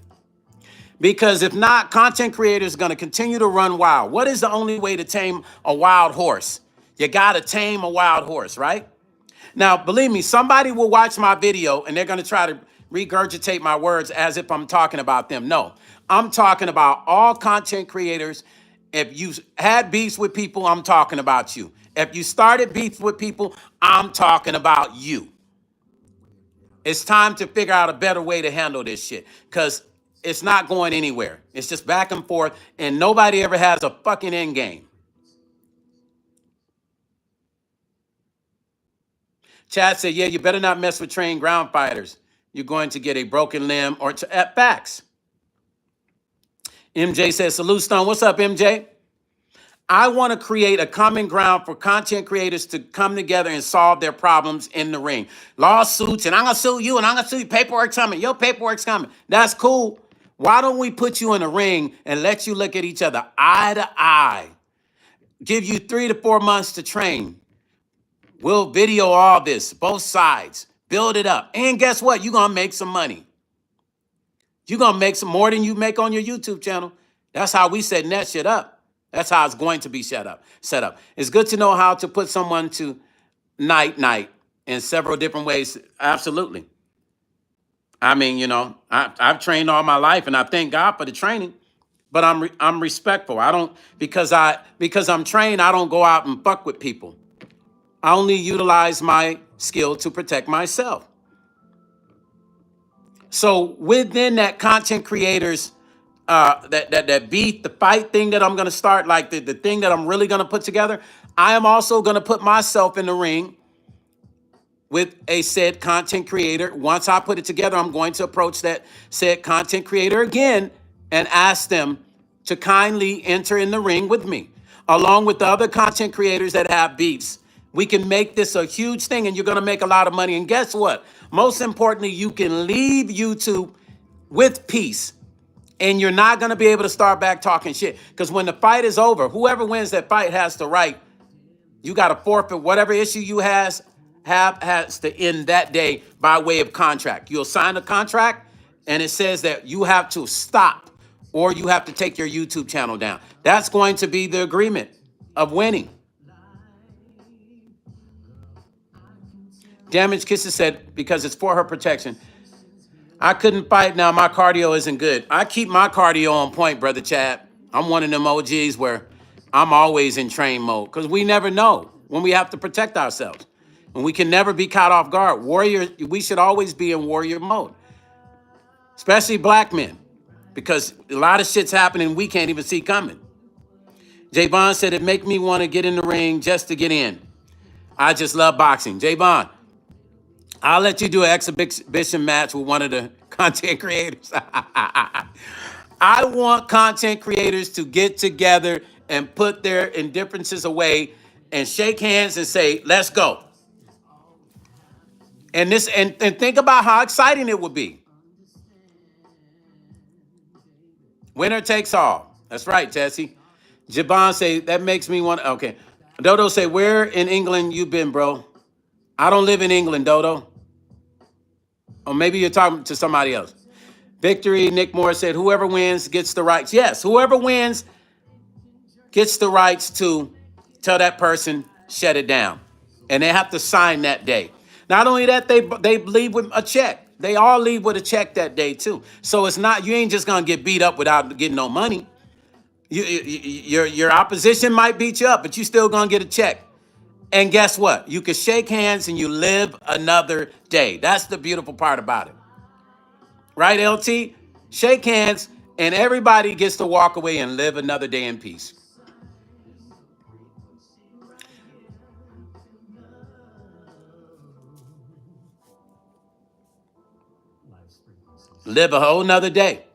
Because if not, content creators are going to continue to run wild. What is the only way to tame a wild horse? You got to tame a wild horse, right? Now, believe me, somebody will watch my video and they're going to try to regurgitate my words as if I'm talking about them. No, I'm talking about all content creators. If you had beefs with people, I'm talking about you. If you started beefs with people, I'm talking about you. It's time to figure out a better way to handle this shit because it's not going anywhere. It's just back and forth, and nobody ever has a fucking end game. Chad said, yeah, you better not mess with trained ground fighters. You're going to get a broken limb or at facts. MJ says, salute, Stone. What's up, MJ? I want to create a common ground for content creators to come together and solve their problems in the ring. Lawsuits, and I'm going to sue you, and I'm going to sue you. Paperwork's coming. Your paperwork's coming. That's cool. Why don't we put you in the ring and let you look at each other eye to eye? Give you 3 to 4 months to train. We'll video all this, both sides. Build it up. And guess what? You're going to make some money. You're going to make some more than you make on your YouTube channel. That's how we setting that shit up. That's how it's going to be set up. It's good to know how to put someone to night in several different ways. Absolutely. I mean, you know, I've trained all my life, and I thank God for the training. But I'm respectful. I don't because I'm trained. I don't go out and fuck with people. I only utilize my skill to protect myself. So within that content creators, that beef, the fight thing that I'm gonna start, like the thing that I'm really gonna put together, I am also gonna put myself in the ring with a said content creator. Once I put it together, I'm going to approach that said content creator again and ask them to kindly enter in the ring with me, along with the other content creators that have beefs. We can make this a huge thing, and you're going to make a lot of money. And guess what? Most importantly, you can leave YouTube with peace, and you're not going to be able to start back talking shit. Because when the fight is over, whoever wins that fight has the right. You got to forfeit whatever issue you has to end that day by way of contract. You'll sign a contract, and it says that you have to stop or you have to take your YouTube channel down. That's going to be the agreement of winning. Damaged Kisses said, because it's for her protection. I couldn't fight now. My cardio isn't good. I keep my cardio on point, Brother Chad. I'm one of them OGs where I'm always in train mode because we never know when we have to protect ourselves. And we can never be caught off guard. Warrior, we should always be in warrior mode, especially black men, because a lot of shit's happening we can't even see coming. Javon said, it make me want to get in the ring just to get in. I just love boxing. Javon, I'll let you do an exhibition match with one of the content creators. I want content creators to get together and put their indifferences away and shake hands and say, let's go. And think about how exciting it would be. Winner takes all. That's right, Jesse. Jabon say, that makes me want, okay. Dodo say, where in England you been, bro? I don't live in England, Dodo. Or maybe you're talking to somebody else. Victory, Nick Moore said, whoever wins gets the rights. Yes, whoever wins gets the rights to tell that person, shut it down. And they have to sign that day. Not only that, they leave with a check. They all leave with a check that day too. So it's not, you ain't just gonna get beat up without getting no money. Your opposition might beat you up, but you still gonna get a check. And guess what? You can shake hands and you live another day. That's the beautiful part about it. Right, LT? Shake hands and everybody gets to walk away and live another day in peace. Live a whole nother day.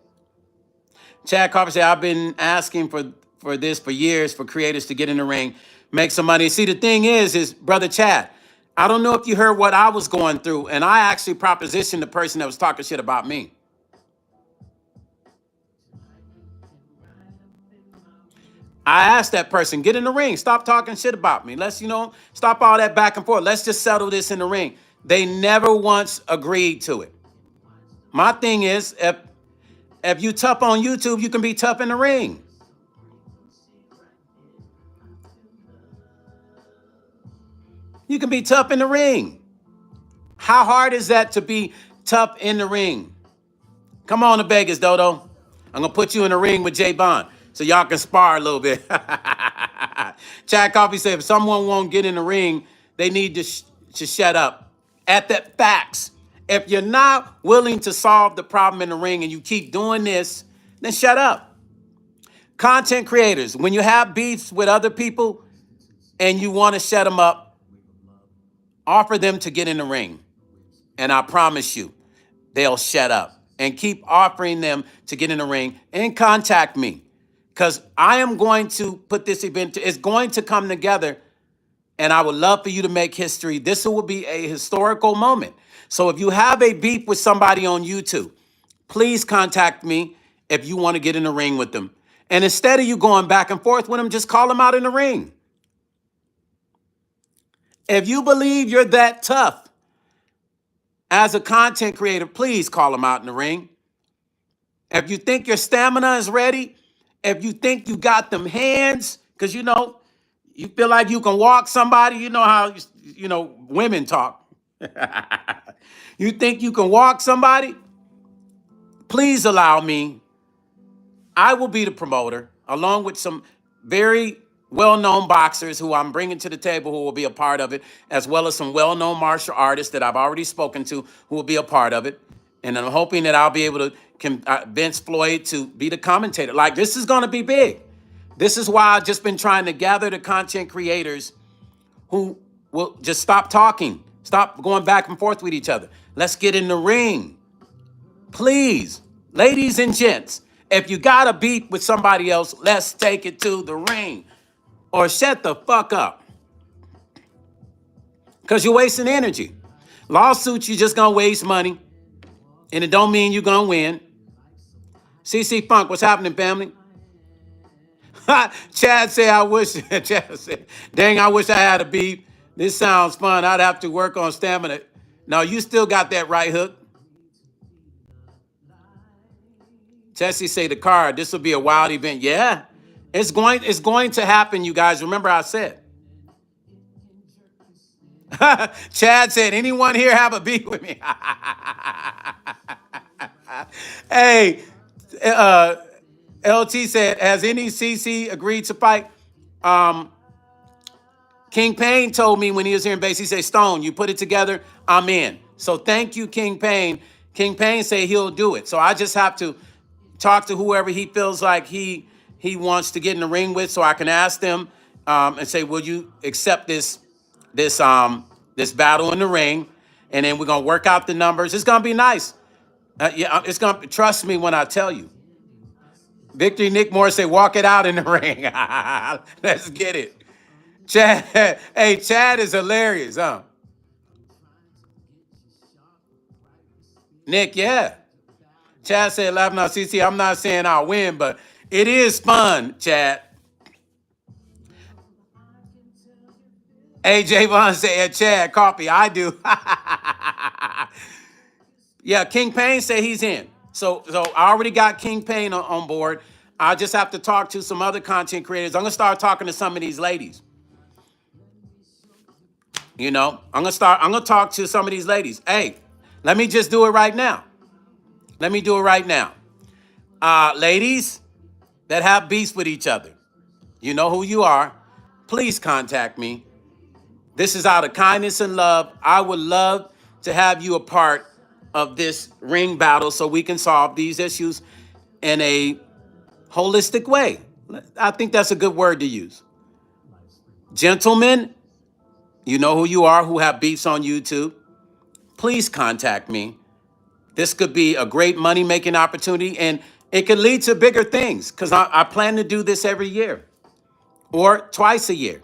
Chad Carver said, I've been asking for this for years, for creators to get in the ring, make some money. See, the thing is Brother Chad, I don't know if you heard what I was going through, and I actually propositioned the person that was talking shit about me. I asked that person, get in the ring, stop talking shit about me. Let's, stop all that back and forth. Let's just settle this in the ring. They never once agreed to it. My thing is, if you tough on YouTube, you can be tough in the ring. You can be tough in the ring. How hard is that to be tough in the ring? Come on to Vegas, Dodo. I'm going to put you in the ring with Jay Bond so y'all can spar a little bit. Chad Coffee said, if someone won't get in the ring, they need to shut up. At that facts. If you're not willing to solve the problem in the ring and you keep doing this, then shut up. Content creators, when you have beefs with other people and you want to shut them up, offer them to get in the ring. And I promise you, they'll shut up. And keep offering them to get in the ring and contact me. Because I am going to put this event, it's going to come together. And I would love for you to make history. This will be a historical moment. So if you have a beef with somebody on YouTube, please contact me if you want to get in the ring with them. And instead of you going back and forth with them, just call them out in the ring. If you believe you're that tough as a content creator, please call them out in the ring. If you think your stamina is ready, if you think you got them hands, because you feel like you can walk somebody, you know how, women talk. You think you can walk somebody? Please allow me. I will be the promoter, along with some very well-known boxers who I'm bringing to the table who will be a part of it, as well as some well-known martial artists that I've already spoken to who will be a part of it. And I'm hoping that I'll be able to convince Floyd to be the commentator. Like, this is going to be big. This is why I've just been trying to gather the content creators who will just stop talking, stop going back and forth with each other. Let's get in the ring. Please, ladies and gents, if you got a beef with somebody else, let's take it to the ring. Or shut the fuck up. Because you're wasting energy. Lawsuits, you're just going to waste money. And it don't mean you're going to win. CC Funk, what's happening, family? Chad said, I wish, Chad said, dang, I wish I had a beef. This sounds fun. I'd have to work on stamina. No, you still got that right hook. Tessie say the card, this will be a wild event. Yeah, it's going to happen, you guys. Remember I said. Chad said, anyone here have a beef with me? Hey, LT said, has any CC agreed to fight? King Payne told me when he was here in base, he said, Stone, you put it together, I'm in. So thank you, King Payne. King Payne said he'll do it. So I just have to talk to whoever he feels like he wants to get in the ring with, so I can ask them and say, will you accept this battle in the ring? And then we're going to work out the numbers. It's going to be nice. Yeah, it's going to, trust me when I tell you. Victory Nick Moore say, walk it out in the ring. Let's get it. Chad, hey, Chad is hilarious, huh? Nick, yeah. Chad said, laughing on CC, I'm not saying I'll win, but it is fun, Chad. AJ Vaughn said, Chad, copy, I do. Yeah, King Payne said he's in. So I already got King Payne on board. I just have to talk to some other content creators. I'm going to start talking to some of these ladies. You know, I'm going to talk to some of these ladies. Hey, let me just do it right now. Let me do it right now. Ladies that have beefs with each other, you know who you are. Please contact me. This is out of kindness and love. I would love to have you a part of this ring battle so we can solve these issues in a holistic way. I think that's a good word to use. Gentlemen, you know who you are who have beefs on YouTube. Please contact me. This could be a great money-making opportunity, and it could lead to bigger things because I plan to do this every year or twice a year.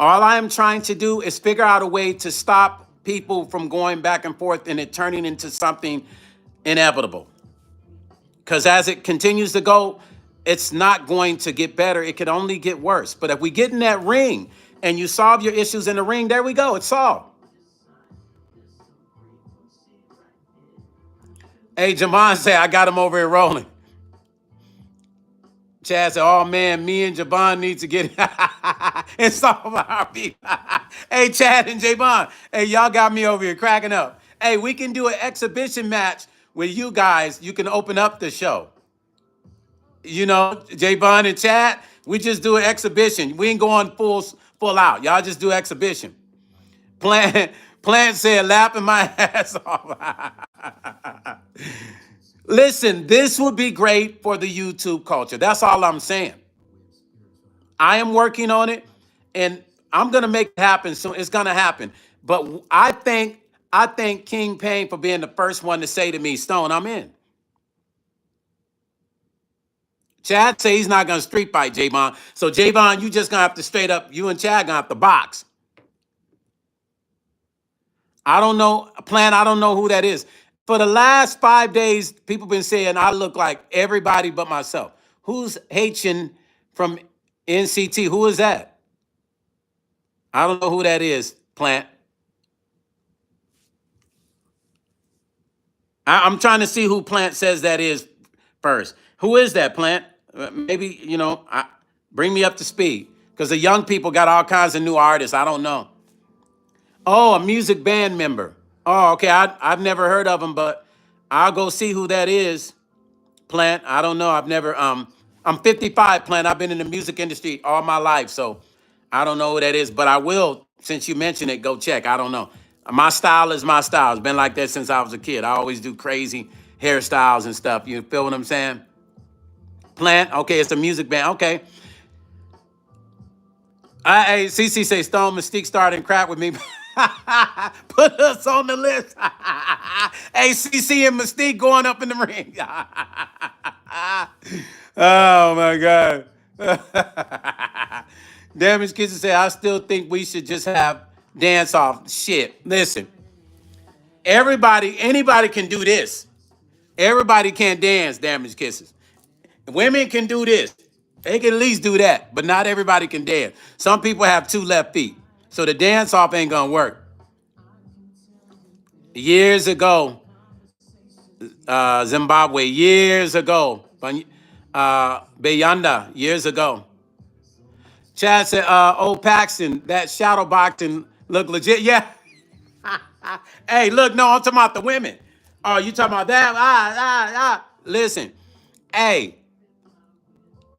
All I am trying to do is figure out a way to stop people from going back and forth and it turning into something inevitable. Because as it continues to go, it's not going to get better. It could only get worse. But if we get in that ring and you solve your issues in the ring, there we go. It's solved. Hey, Javon said, I got him over here rolling. Chad said, oh, man, me and Javon need to get and solve our beef. Hey, Chad and Javon, hey, y'all got me over here cracking up. Hey, we can do an exhibition match with you guys. You can open up the show. You know, Javon and Chad, we just do an exhibition. We ain't going full out. Y'all just do exhibition. Plant said, laughing my ass off. Listen, this would be great for the YouTube culture. That's all I'm saying. I am working on it, and I'm going to make it happen soon. It's going to happen. But I thank King Payne for being the first one to say to me, Stone, I'm in. Chad say he's not going to street fight Javon. So, Javon, you just going to have to straight up, you and Chad going to have to box. I don't know, Plan, I don't know who that is. For the last 5 days, people been saying I look like everybody but myself. Who's Haitian from NCT? Who is that? I don't know who that is, Plant. I'm trying to see who Plant says that is first. Who is that, Plant? Maybe, you know, bring me up to speed. Because the young people got all kinds of new artists. I don't know. Oh, a music band member. Oh, okay. I've never heard of him, but I'll go see who that is. Plant, I don't know. I've never, I'm 55, Plant. I've been in the music industry all my life, so I don't know what that is, but I will, since you mentioned it, go check. I don't know. My style is my style. It's been like that since I was a kid. I always do crazy hairstyles and stuff. You feel what I'm saying? Plant, okay, it's a music band. Okay. Hey, CC say Stone Mystique started crap with me. Put us on the list. Hey, CC and Mystique going up in the ring. Oh my God. Damage Kitchen say, I still think we should just have dance off. Shit. Listen. Anybody can do this. Everybody can't dance, Damage Kisses. Women can do this. They can at least do that, but not everybody can dance. Some people have 2 left feet. So the dance off ain't gonna work. Years ago, Zimbabwe, years ago, Bayanda, years ago. Chad said, Paxton, that shadow boxing look legit. Yeah. Hey, look, no, I'm talking about the women. Oh, you talking about that? Listen, hey,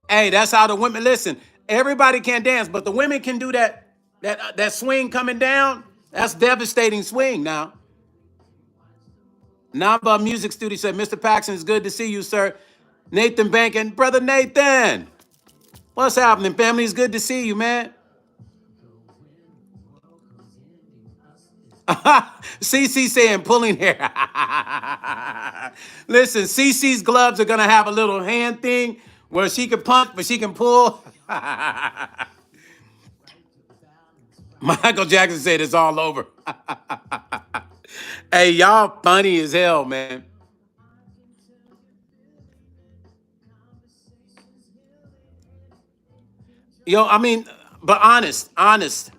that's how the women, listen, everybody can dance, but the women can do that swing coming down. That's devastating swing now. Namba Music Studio said, Mr. Paxton, it's good to see you, sir. Nathan Bank and Brother Nathan. What's happening, family? It's good to see you, man. CC saying pulling hair. Listen, CC's gloves are going to have a little hand thing where she can punch, but she can pull. Michael Jackson said it's all over. Hey, y'all funny as hell, man. Yo, I mean, but honest. Honest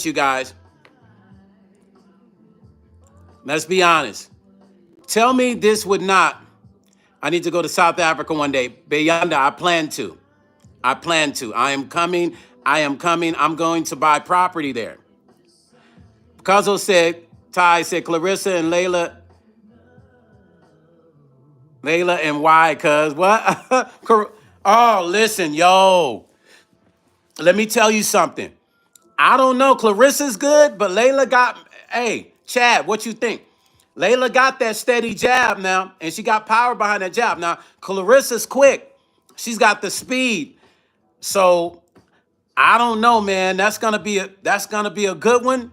you guys. Let's be honest. Tell me this would not. I need to go to South Africa one day. Beyonda, I plan to. I am coming. I'm going to buy property there. Cuzzo said, Ty said, Clarissa and Layla and why, cuz what? Oh, listen, yo. Let me tell you something. I don't know. Clarissa's good, but Layla got, hey, Chad, what you think? Layla got that steady jab now, and she got power behind that jab. Now, Clarissa's quick. She's got the speed. So I don't know, man. That's gonna be a good one.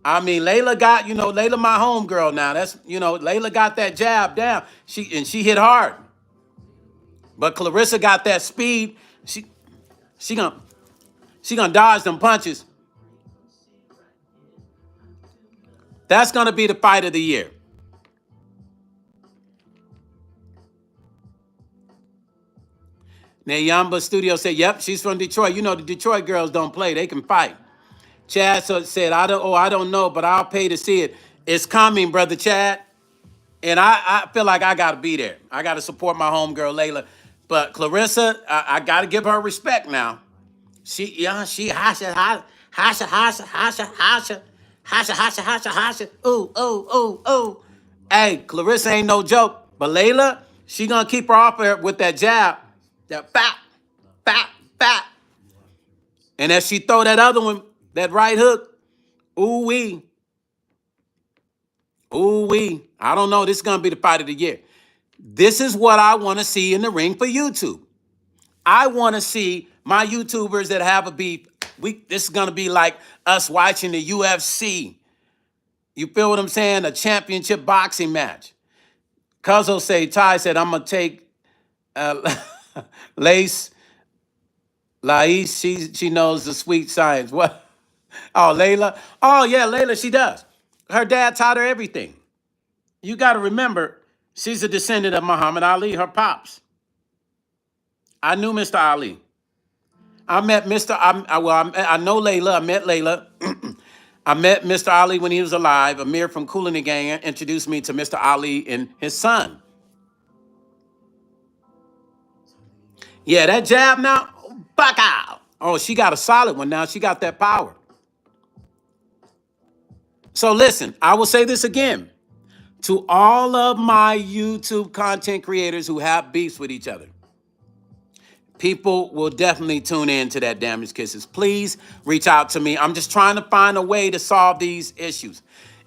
I mean, Layla got, Layla my homegirl now. That's, Layla got that jab down. She hit hard. But Clarissa got that speed. She gonna dodge them punches. That's gonna be the fight of the year. Nayamba Studio said, yep, she's from Detroit. You know, the Detroit girls don't play. They can fight. Chad said, I don't know, but I'll pay to see it. It's coming, brother Chad. And I feel like I got to be there. I got to support my homegirl, Layla. But Clarissa, I got to give her she hasha. Ooh. Hey, Clarissa ain't no joke. But Layla, she going to keep her off her with that jab. That bap. And as she throw that other one, that right hook, ooh-wee. I don't know. This is going to be the fight of the year. This is what I want to see in the ring for YouTube. I want to see my YouTubers that have a beef. This is going to be like us watching the UFC. You feel what I'm saying? A championship boxing match. Cuzzo Ty said, I'm going to take Lais, she knows the sweet science. What? Oh, Layla. Oh, yeah, Layla, she does. Her dad taught her everything. You got to remember, she's a descendant of Muhammad Ali, her pops. I knew Mr. Ali. I met Mr. I know Layla. I met Layla. I met Mr. Ali when he was alive. Amir from Comoany Gang introduced me to Mr. Ali and his son. Yeah, that jab now, Fuck out. Oh, she got a solid one now. She got that power. So listen, I will say this again. To all of my YouTube content creators who have beefs with each other, people will definitely tune in to that Damage Kisses. Please reach out to me. I'm just trying to find a way to solve these issues.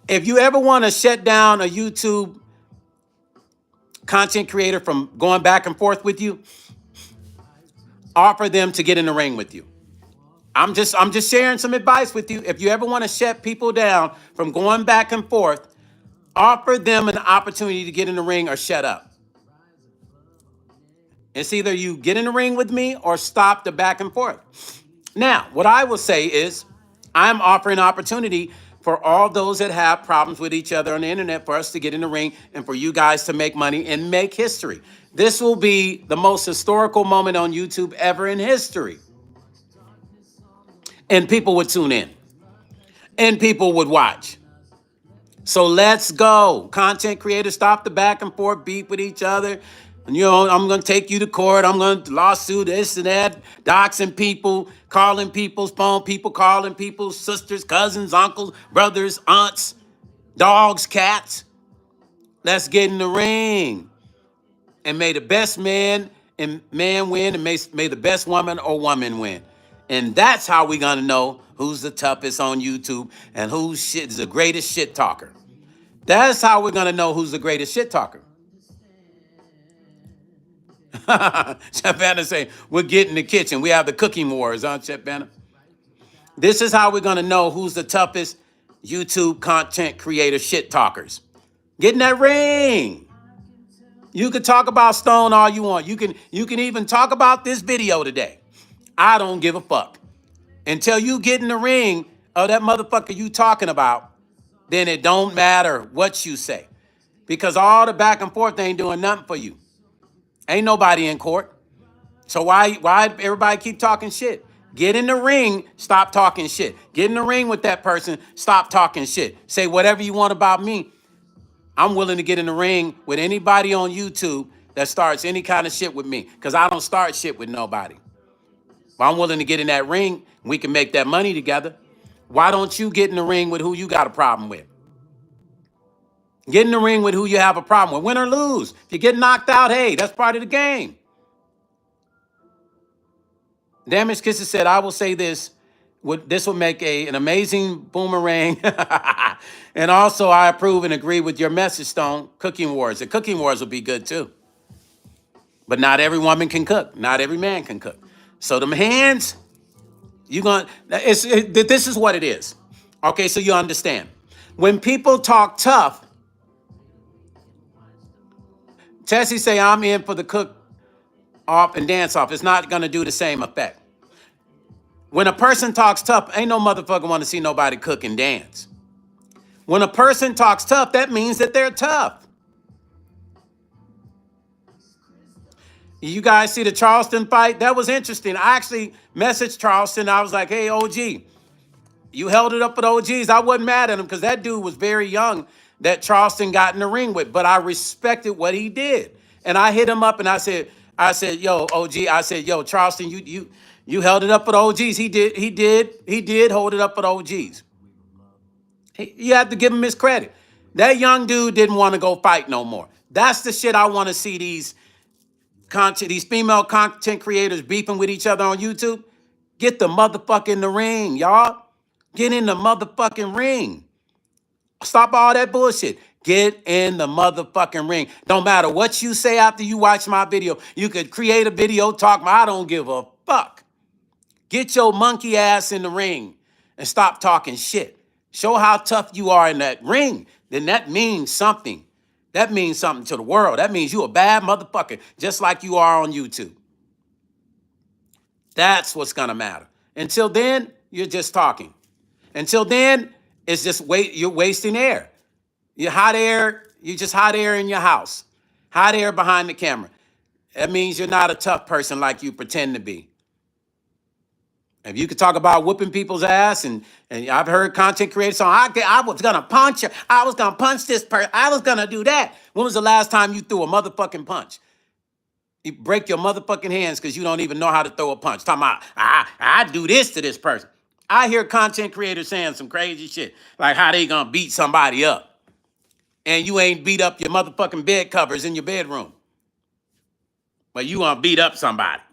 If you ever want to shut down a YouTube content creator from going back and forth with you, offer them to get in the ring with you. I'm just sharing some advice with you. If you ever want to shut people down from going back and forth, offer them an opportunity to get in the ring or shut up. It's either you get in the ring with me or stop the back and forth. Now, what I will say is I'm offering opportunity for all those that have problems with each other on the internet for us to get in the ring and for you guys to make money and make history. This will be the most historical moment on YouTube ever in history. And people would tune in. And people would watch. So let's go. Content creators, stop the back and forth beef with each other. And, I'm going to take you to court. I'm going to lawsuit this and that, doxing people, calling people's phone, people calling people's sisters, cousins, uncles, brothers, aunts, dogs, cats. Let's get in the ring. And may the best man win, and may the best woman or woman win. And that's how we're going to know who's the toughest on YouTube and who's the greatest shit talker. That's how we're going to know who's the greatest shit talker. Chef Banner say, we'll get in the kitchen. We have the cooking wars, huh, Chef Banner? This is how we're going to know who's the toughest YouTube content creator shit talkers. Get in that ring. You can talk about Stone all you want. You can even talk about this video today. I don't give a fuck. Until you get in the ring of that motherfucker you talking about, then it don't matter what you say. Because all the back and forth ain't doing nothing for you. Ain't nobody in court. So why everybody keep talking shit? Get in the ring, stop talking shit. Get in the ring with that person, stop talking shit. Say whatever you want about me. I'm willing to get in the ring with anybody on YouTube that starts any kind of shit with me. Because I don't start shit with nobody. But I'm willing to get in that ring. We can make that money together. Why don't you get in the ring with who you got a problem with? Get in the ring with who you have a problem with. Win or lose. If you get knocked out, hey, that's part of the game. Damage Kisses said, I will say this. This will make an amazing boomerang. And also, I approve and agree with your message, Stone. Cooking Wars. The Cooking Wars will be good, too. But not every woman can cook. Not every man can cook. So them hands, this is what it is. Okay, so you understand. When people talk tough, Tessie say, I'm in for the cook off and dance off. It's not going to do the same effect. When a person talks tough, ain't no motherfucker want to see nobody cook and dance. When a person talks tough, that means that they're tough. You guys see the Charleston fight? That was interesting. I actually messaged Charleston. I was like, hey, OG, you held it up for the OGs. I wasn't mad at him because that dude was very young that Charleston got in the ring with, but I respected what he did. And I hit him up and I said, yo, OG, I said, yo, Charleston, you held it up for the OGs. He did hold it up for the OGs. You have to give him his credit. That young dude didn't want to go fight no more. That's the shit I want to see these female content creators beefing with each other on YouTube. Get the motherfucker in the ring, y'all. Get in the motherfucking ring. Stop all that bullshit. Get in the motherfucking ring. Don't matter what you say after you watch my video. You could create a video, I don't give a fuck. Get your monkey ass in the ring and stop talking shit. Show how tough you are in that ring. Then that means something. That means something to the world. That means you a bad motherfucker, just like you are on YouTube. That's what's going to matter. Until then, you're just talking. Until then, it's just you're wasting air. You're just hot air in your house. Hot air behind the camera. That means you're not a tough person like you pretend to be. If you could talk about whooping people's ass, and I've heard content creators say, I was going to punch her. I was going to punch this person. I was going to do that. When was the last time you threw a motherfucking punch? You break your motherfucking hands because you don't even know how to throw a punch. Talking about, I do this to this person. I hear content creators saying some crazy shit, like how they gonna beat somebody up. And you ain't beat up your motherfucking bed covers in your bedroom. But you gonna beat up somebody.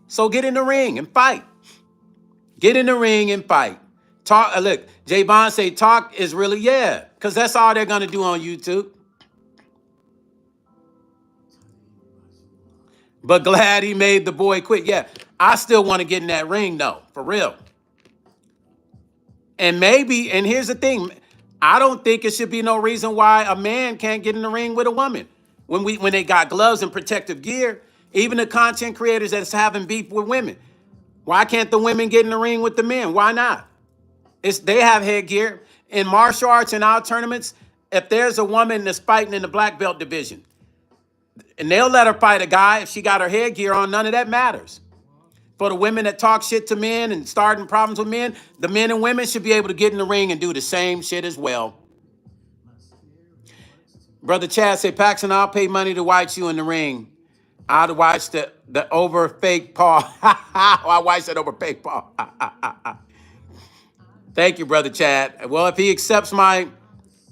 So get in the ring and fight. Get in the ring and fight. Talk. Look, J Bond say talk is really, yeah, because that's all they're gonna do on YouTube. But glad he made the boy quit. Yeah, I still want to get in that ring though, for real. And maybe, and here's the thing, I don't think it should be no reason why a man can't get in the ring with a woman. When they got gloves and protective gear, even the content creators that's having beef with women, why can't the women get in the ring with the men? Why not? They have headgear. In martial arts and our tournaments, if there's a woman that's fighting in the black belt division, and they'll let her fight a guy if she got her headgear on, none of that matters. For the women that talk shit to men and starting problems with men, the men and women should be able to get in the ring and do the same shit as well. Brother Chad said, Paxton, I'll pay money to watch you in the ring. I'd watch the over fake Paul. I watched that over fake Paul. Thank you, Brother Chad. Well, if he accepts my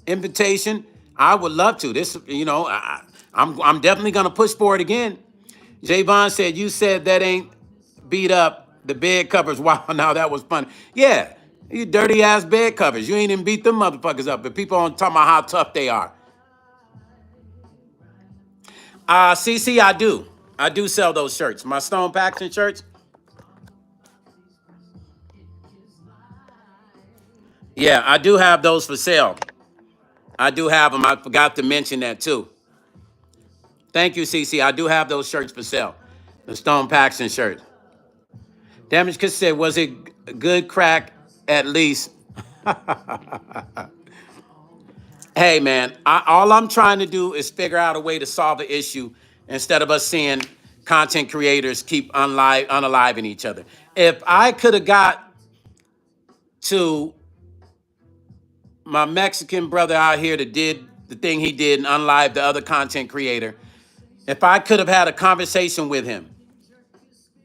invitation, I would love to. This, I'm definitely gonna push for it again. Javon said, you said that ain't beat up the bed covers. Wow, now that was funny. Yeah, you dirty ass bed covers. You ain't even beat them motherfuckers up, but people aren't talking about how tough they are. CC, I do. I do sell those shirts. My Stone Paxton shirts. Yeah, I do have those for sale. I do have them. I forgot to mention that too. Thank you, CC. I do have those shirts for sale. The Stone Paxton shirt. Damage Kiss said, was it good crack at least? Hey, man, all I'm trying to do is figure out a way to solve an issue instead of us seeing content creators keep unaliving each other. If I could have got to my Mexican brother out here that did the thing he did and unlive the other content creator, if I could have had a conversation with him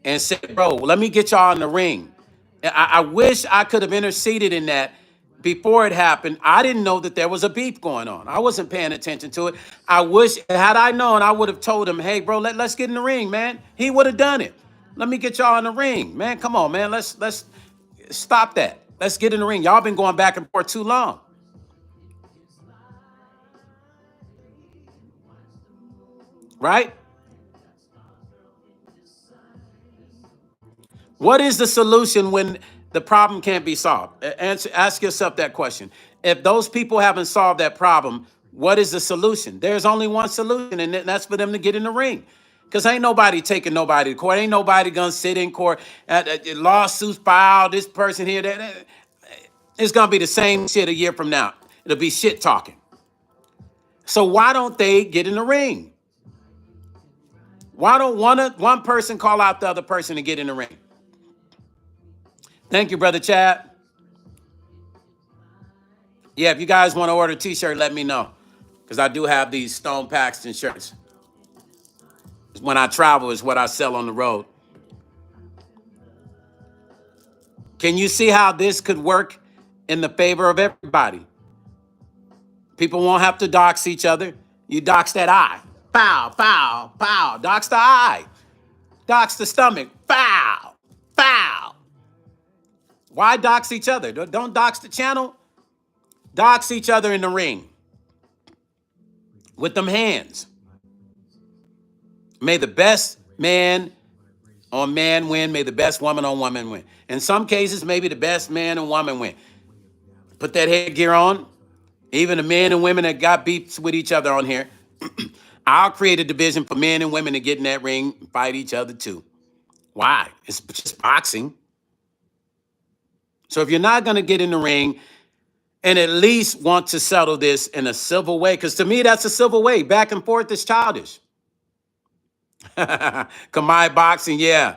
and said, bro, let me get y'all in the ring. I wish I could have interceded in that before it happened. I didn't know that there was a beef going on. I wasn't paying attention to it. I wish, had I known, I would have told him, hey, bro, let's get in the ring, man. He would have done it. Let me get y'all in the ring, man. Come on, man. Let's stop that. Let's get in the ring. Y'all been going back and forth too long. Right? What is the solution when the problem can't be solved? Ask yourself that question. If those people haven't solved that problem, what is the solution? There's only one solution, and that's for them to get in the ring. Because ain't nobody taking nobody to court. Ain't nobody going to sit in court. Lawsuits filed, this person here. That. It's going to be the same shit a year from now. It'll be shit talking. So why don't they get in the ring? Why don't one person call out the other person to get in the ring? Thank you, Brother Chad. Yeah, if you guys want to order a t-shirt, let me know. Because I do have these Stone Paxton shirts. When I travel is what I sell on the road. Can you see how this could work in the favor of everybody? People won't have to dox each other. You dox that eye. Pow, pow, pow. Dox the eye. Dox the stomach. Pow, pow. Why dox each other? Don't dox the channel. Dox each other in the ring. With them hands. May the best man on man win. May the best woman on woman win. In some cases, maybe the best man and woman win. Put that headgear on. Even the men and women that got beefs with each other on here. I'll create a division for men and women to get in that ring and fight each other too. Why? It's just boxing. So if you're not going to get in the ring and at least want to settle this in a civil way, because to me, that's a civil way. Back and forth is childish. Khmer boxing, yeah.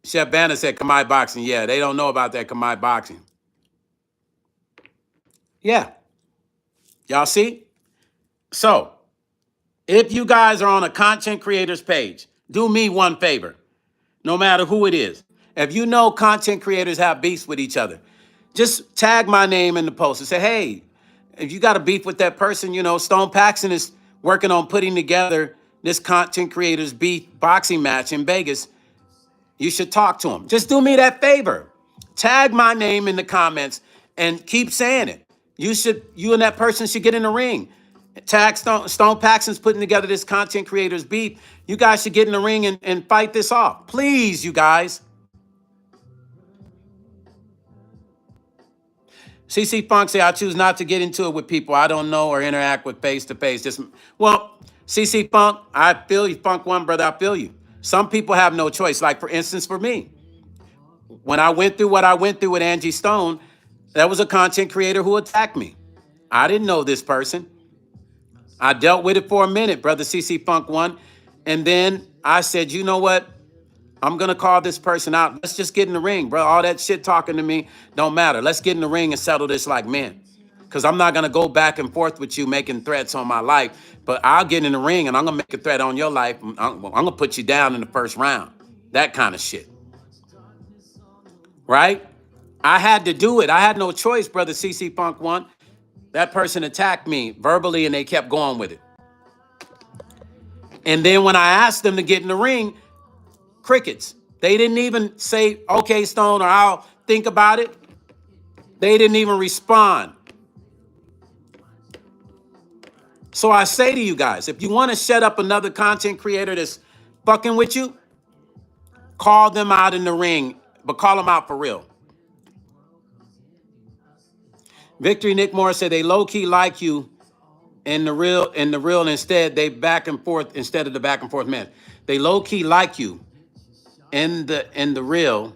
Chef Banner said Khmer boxing, yeah. They don't know about that Khmer boxing. Yeah. Y'all see? So, If you guys are on a content creators page, do me one favor, no matter who it is. If you know content creators have beefs with each other, just tag my name in the post and say, hey, if you got a beef with that person, you know, Stone Paxton is working on putting together this content creators beef boxing match in Vegas. You should talk to him. Just do me that favor. Tag my name in the comments and keep saying it. You and that person should get in the ring. Tag Stone Paxton's putting together this content creators beef. You guys should get in the ring and fight this off. Please, you guys. CC Funk say, I choose not to get into it with people I don't know or interact with face to face. Just, well, CC Funk, I feel you. Funk One, brother, I feel you. Some people have no choice. Like, for instance, for me, when I went through what I went through with Angie Stone, that was a content creator who attacked me. I didn't know this person. I dealt with it for a minute, brother CC Funk One. And then I said, you know what? I'm going to call this person out. Let's just get in the ring, bro. All that shit talking to me don't matter. Let's get in the ring and settle this like men. Because I'm not going to go back and forth with you making threats on my life. But I'll get in the ring and I'm going to make a threat on your life. I'm going to put you down in the first round. That kind of shit. Right? I had to do it. I had no choice, brother CC Funk One. That person attacked me verbally and they kept going with it. And then when I asked them to get in the ring, crickets. They didn't even say, okay, Stone, or I'll think about it. They didn't even respond. So I say to you guys, if you want to shut up another content creator that's fucking with you, call them out in the ring, but call them out for real. Victory Nick Morris said they low-key like you in the real, instead they back and forth instead of the back and forth man. They low-key like you in the real,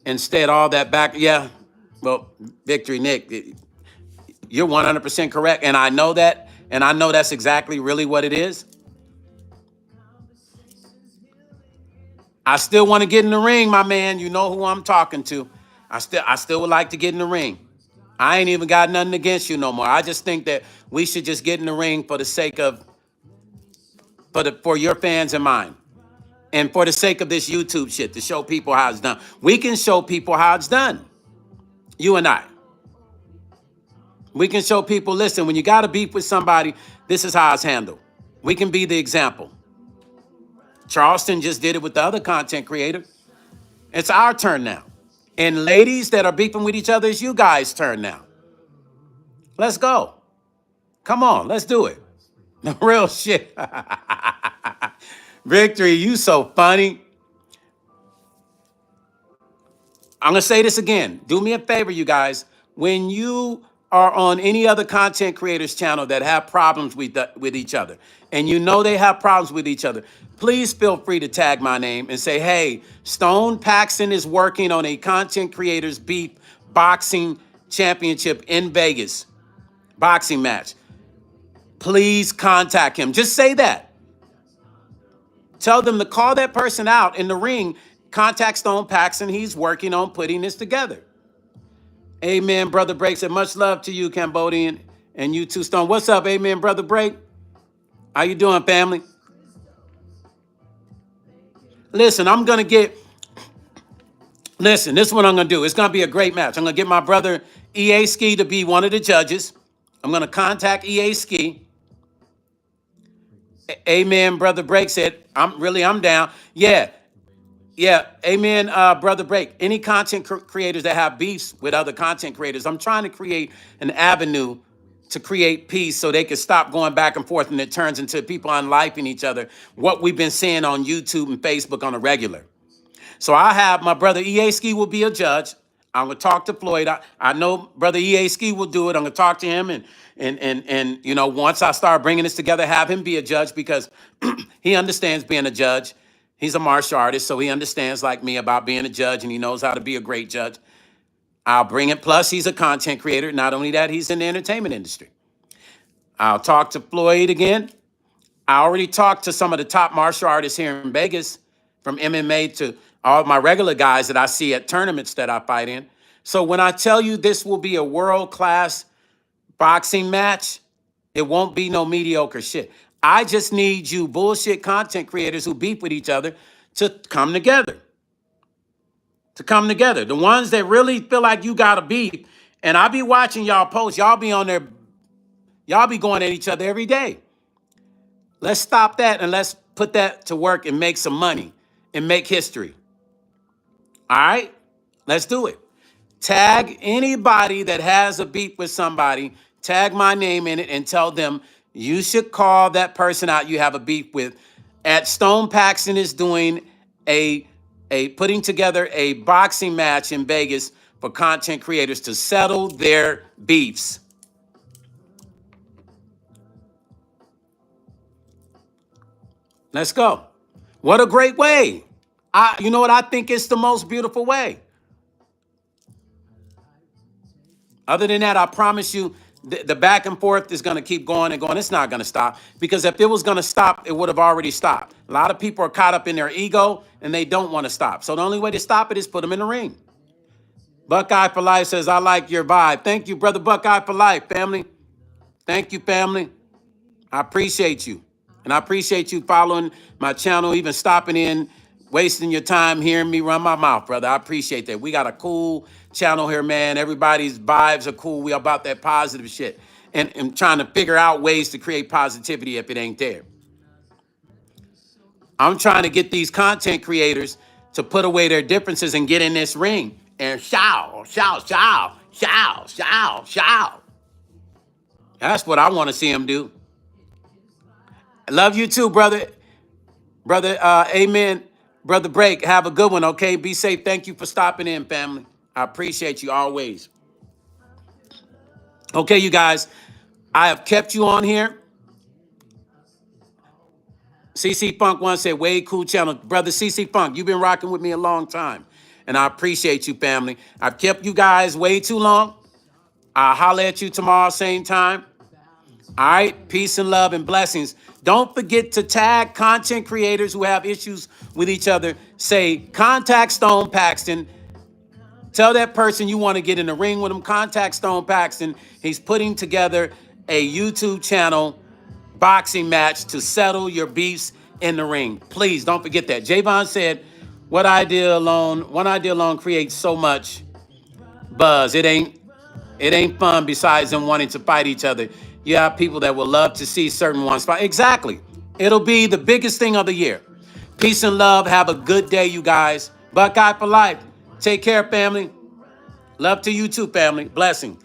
instead all that back. Yeah, well, Victory Nick, you're 100% correct, and I know that, and I know that's exactly really what it is. I still want to get in the ring, my man. You know who I'm talking to. I still would like to get in the ring. I ain't even got nothing against you no more. I just think that we should just get in the ring for the sake of, for your fans and mine. And for the sake of this YouTube shit, to show people how it's done. We can show people how it's done. You and I. We can show people, listen, when you got to beef with somebody, this is how it's handled. We can be the example. Charleston just did it with the other content creator. It's our turn now. And ladies that are beefing with each other, it's you guys' turn now. Let's go. Come on, let's do it. The real shit. Victory, you so funny. I'm going to say this again. Do me a favor, you guys. When you are on any other content creators channel that have problems with each other, and you know they have problems with each other, please feel free to tag my name and say, hey, Stone Paxton is working on a content creators beef boxing championship in Vegas. Boxing match. Please contact him. Just say that. Tell them to call that person out in the ring. Contact Stone Paxton. He's working on putting this together. Amen, Brother Break said, much love to you, Cambodian, and you too, Stone. What's up, amen, Brother Break? How you doing, family? Listen, listen, this is what I'm going to do. It's going to be a great match. I'm going to get my brother EA Ski to be one of the judges. I'm going to contact EA Ski. Amen, Brother Break said, I'm down. Yeah, amen, Brother Break. Any content creators that have beefs with other content creators, I'm trying to create an avenue to create peace so they can stop going back and forth and it turns into people unlifing each other, what we've been seeing on YouTube and Facebook on a regular. So I have my brother EA Ski will be a judge. I'm going to talk to Floyd. I know Brother EA Ski will do it. I'm going to talk to him and you know, once I start bringing this together, have him be a judge because he understands being a judge. He's a martial artist, so he understands like me about being a judge and he knows how to be a great judge. I'll bring it. Plus, he's a content creator. Not only that, he's in the entertainment industry. I'll talk to Floyd again. I already talked to some of the top martial artists here in Vegas, from MMA to all my regular guys that I see at tournaments that I fight in. So when I tell you this will be a world-class boxing match, it won't be no mediocre shit. I just need you bullshit content creators who beef with each other to come together. To come together. The ones that really feel like you got to beef. And I be watching y'all post. Y'all be on there. Y'all be going at each other every day. Let's stop that and let's put that to work and make some money and make history. All right? Let's do it. Tag anybody that has a beef with somebody. Tag my name in it and tell them you should call that person out you have a beef with. Paxton is doing a putting together a boxing match in Vegas for content creators to settle their beefs. Let's go. What a great way. You know what? I think it's the most beautiful way. Other than that, I promise you, the back and forth is going to keep going and going. It's not going to stop, because if it was going to stop, it would have already stopped. A lot of people are caught up in their ego and they don't want to stop. So the only way to stop it is put them in the ring. Buckeye for Life says, I like your vibe. Thank you, brother Buckeye for Life, family. Thank you, family. I appreciate you. And I appreciate you following my channel, even stopping in, wasting your time hearing me run my mouth, brother. I appreciate that. We got a cool channel here, man. Everybody's vibes are cool. We about that positive shit and trying to figure out ways to create positivity if it ain't there. I'm trying to get these content creators to put away their differences and get in this ring and shout, shout, shout, shout, shout, shout. That's what I want to see them do. I love you too, brother. Brother, amen. Brother Break, have a good one, okay? Be safe. Thank you for stopping in, family. I appreciate you always. Okay, you guys, I have kept you on here. CC Funk once said, way cool channel. Brother CC Funk, you've been rocking with me a long time, and I appreciate you, family. I've kept you guys way too long. I'll holler at you tomorrow, same time. All right, peace and love and blessings. Don't forget to tag content creators who have issues with each other. Say, contact Stone Paxton. Tell that person you want to get in the ring with him. Contact Stone Paxton. He's putting together a YouTube channel boxing match to settle your beefs in the ring. Please don't forget that. Javon said, one idea alone creates so much buzz. It ain't fun besides them wanting to fight each other. You have people that will love to see certain ones fight. Exactly. It'll be the biggest thing of the year. Peace and love. Have a good day, you guys. Buckeye for Life. Take care, family. Love to you too, family. Blessing.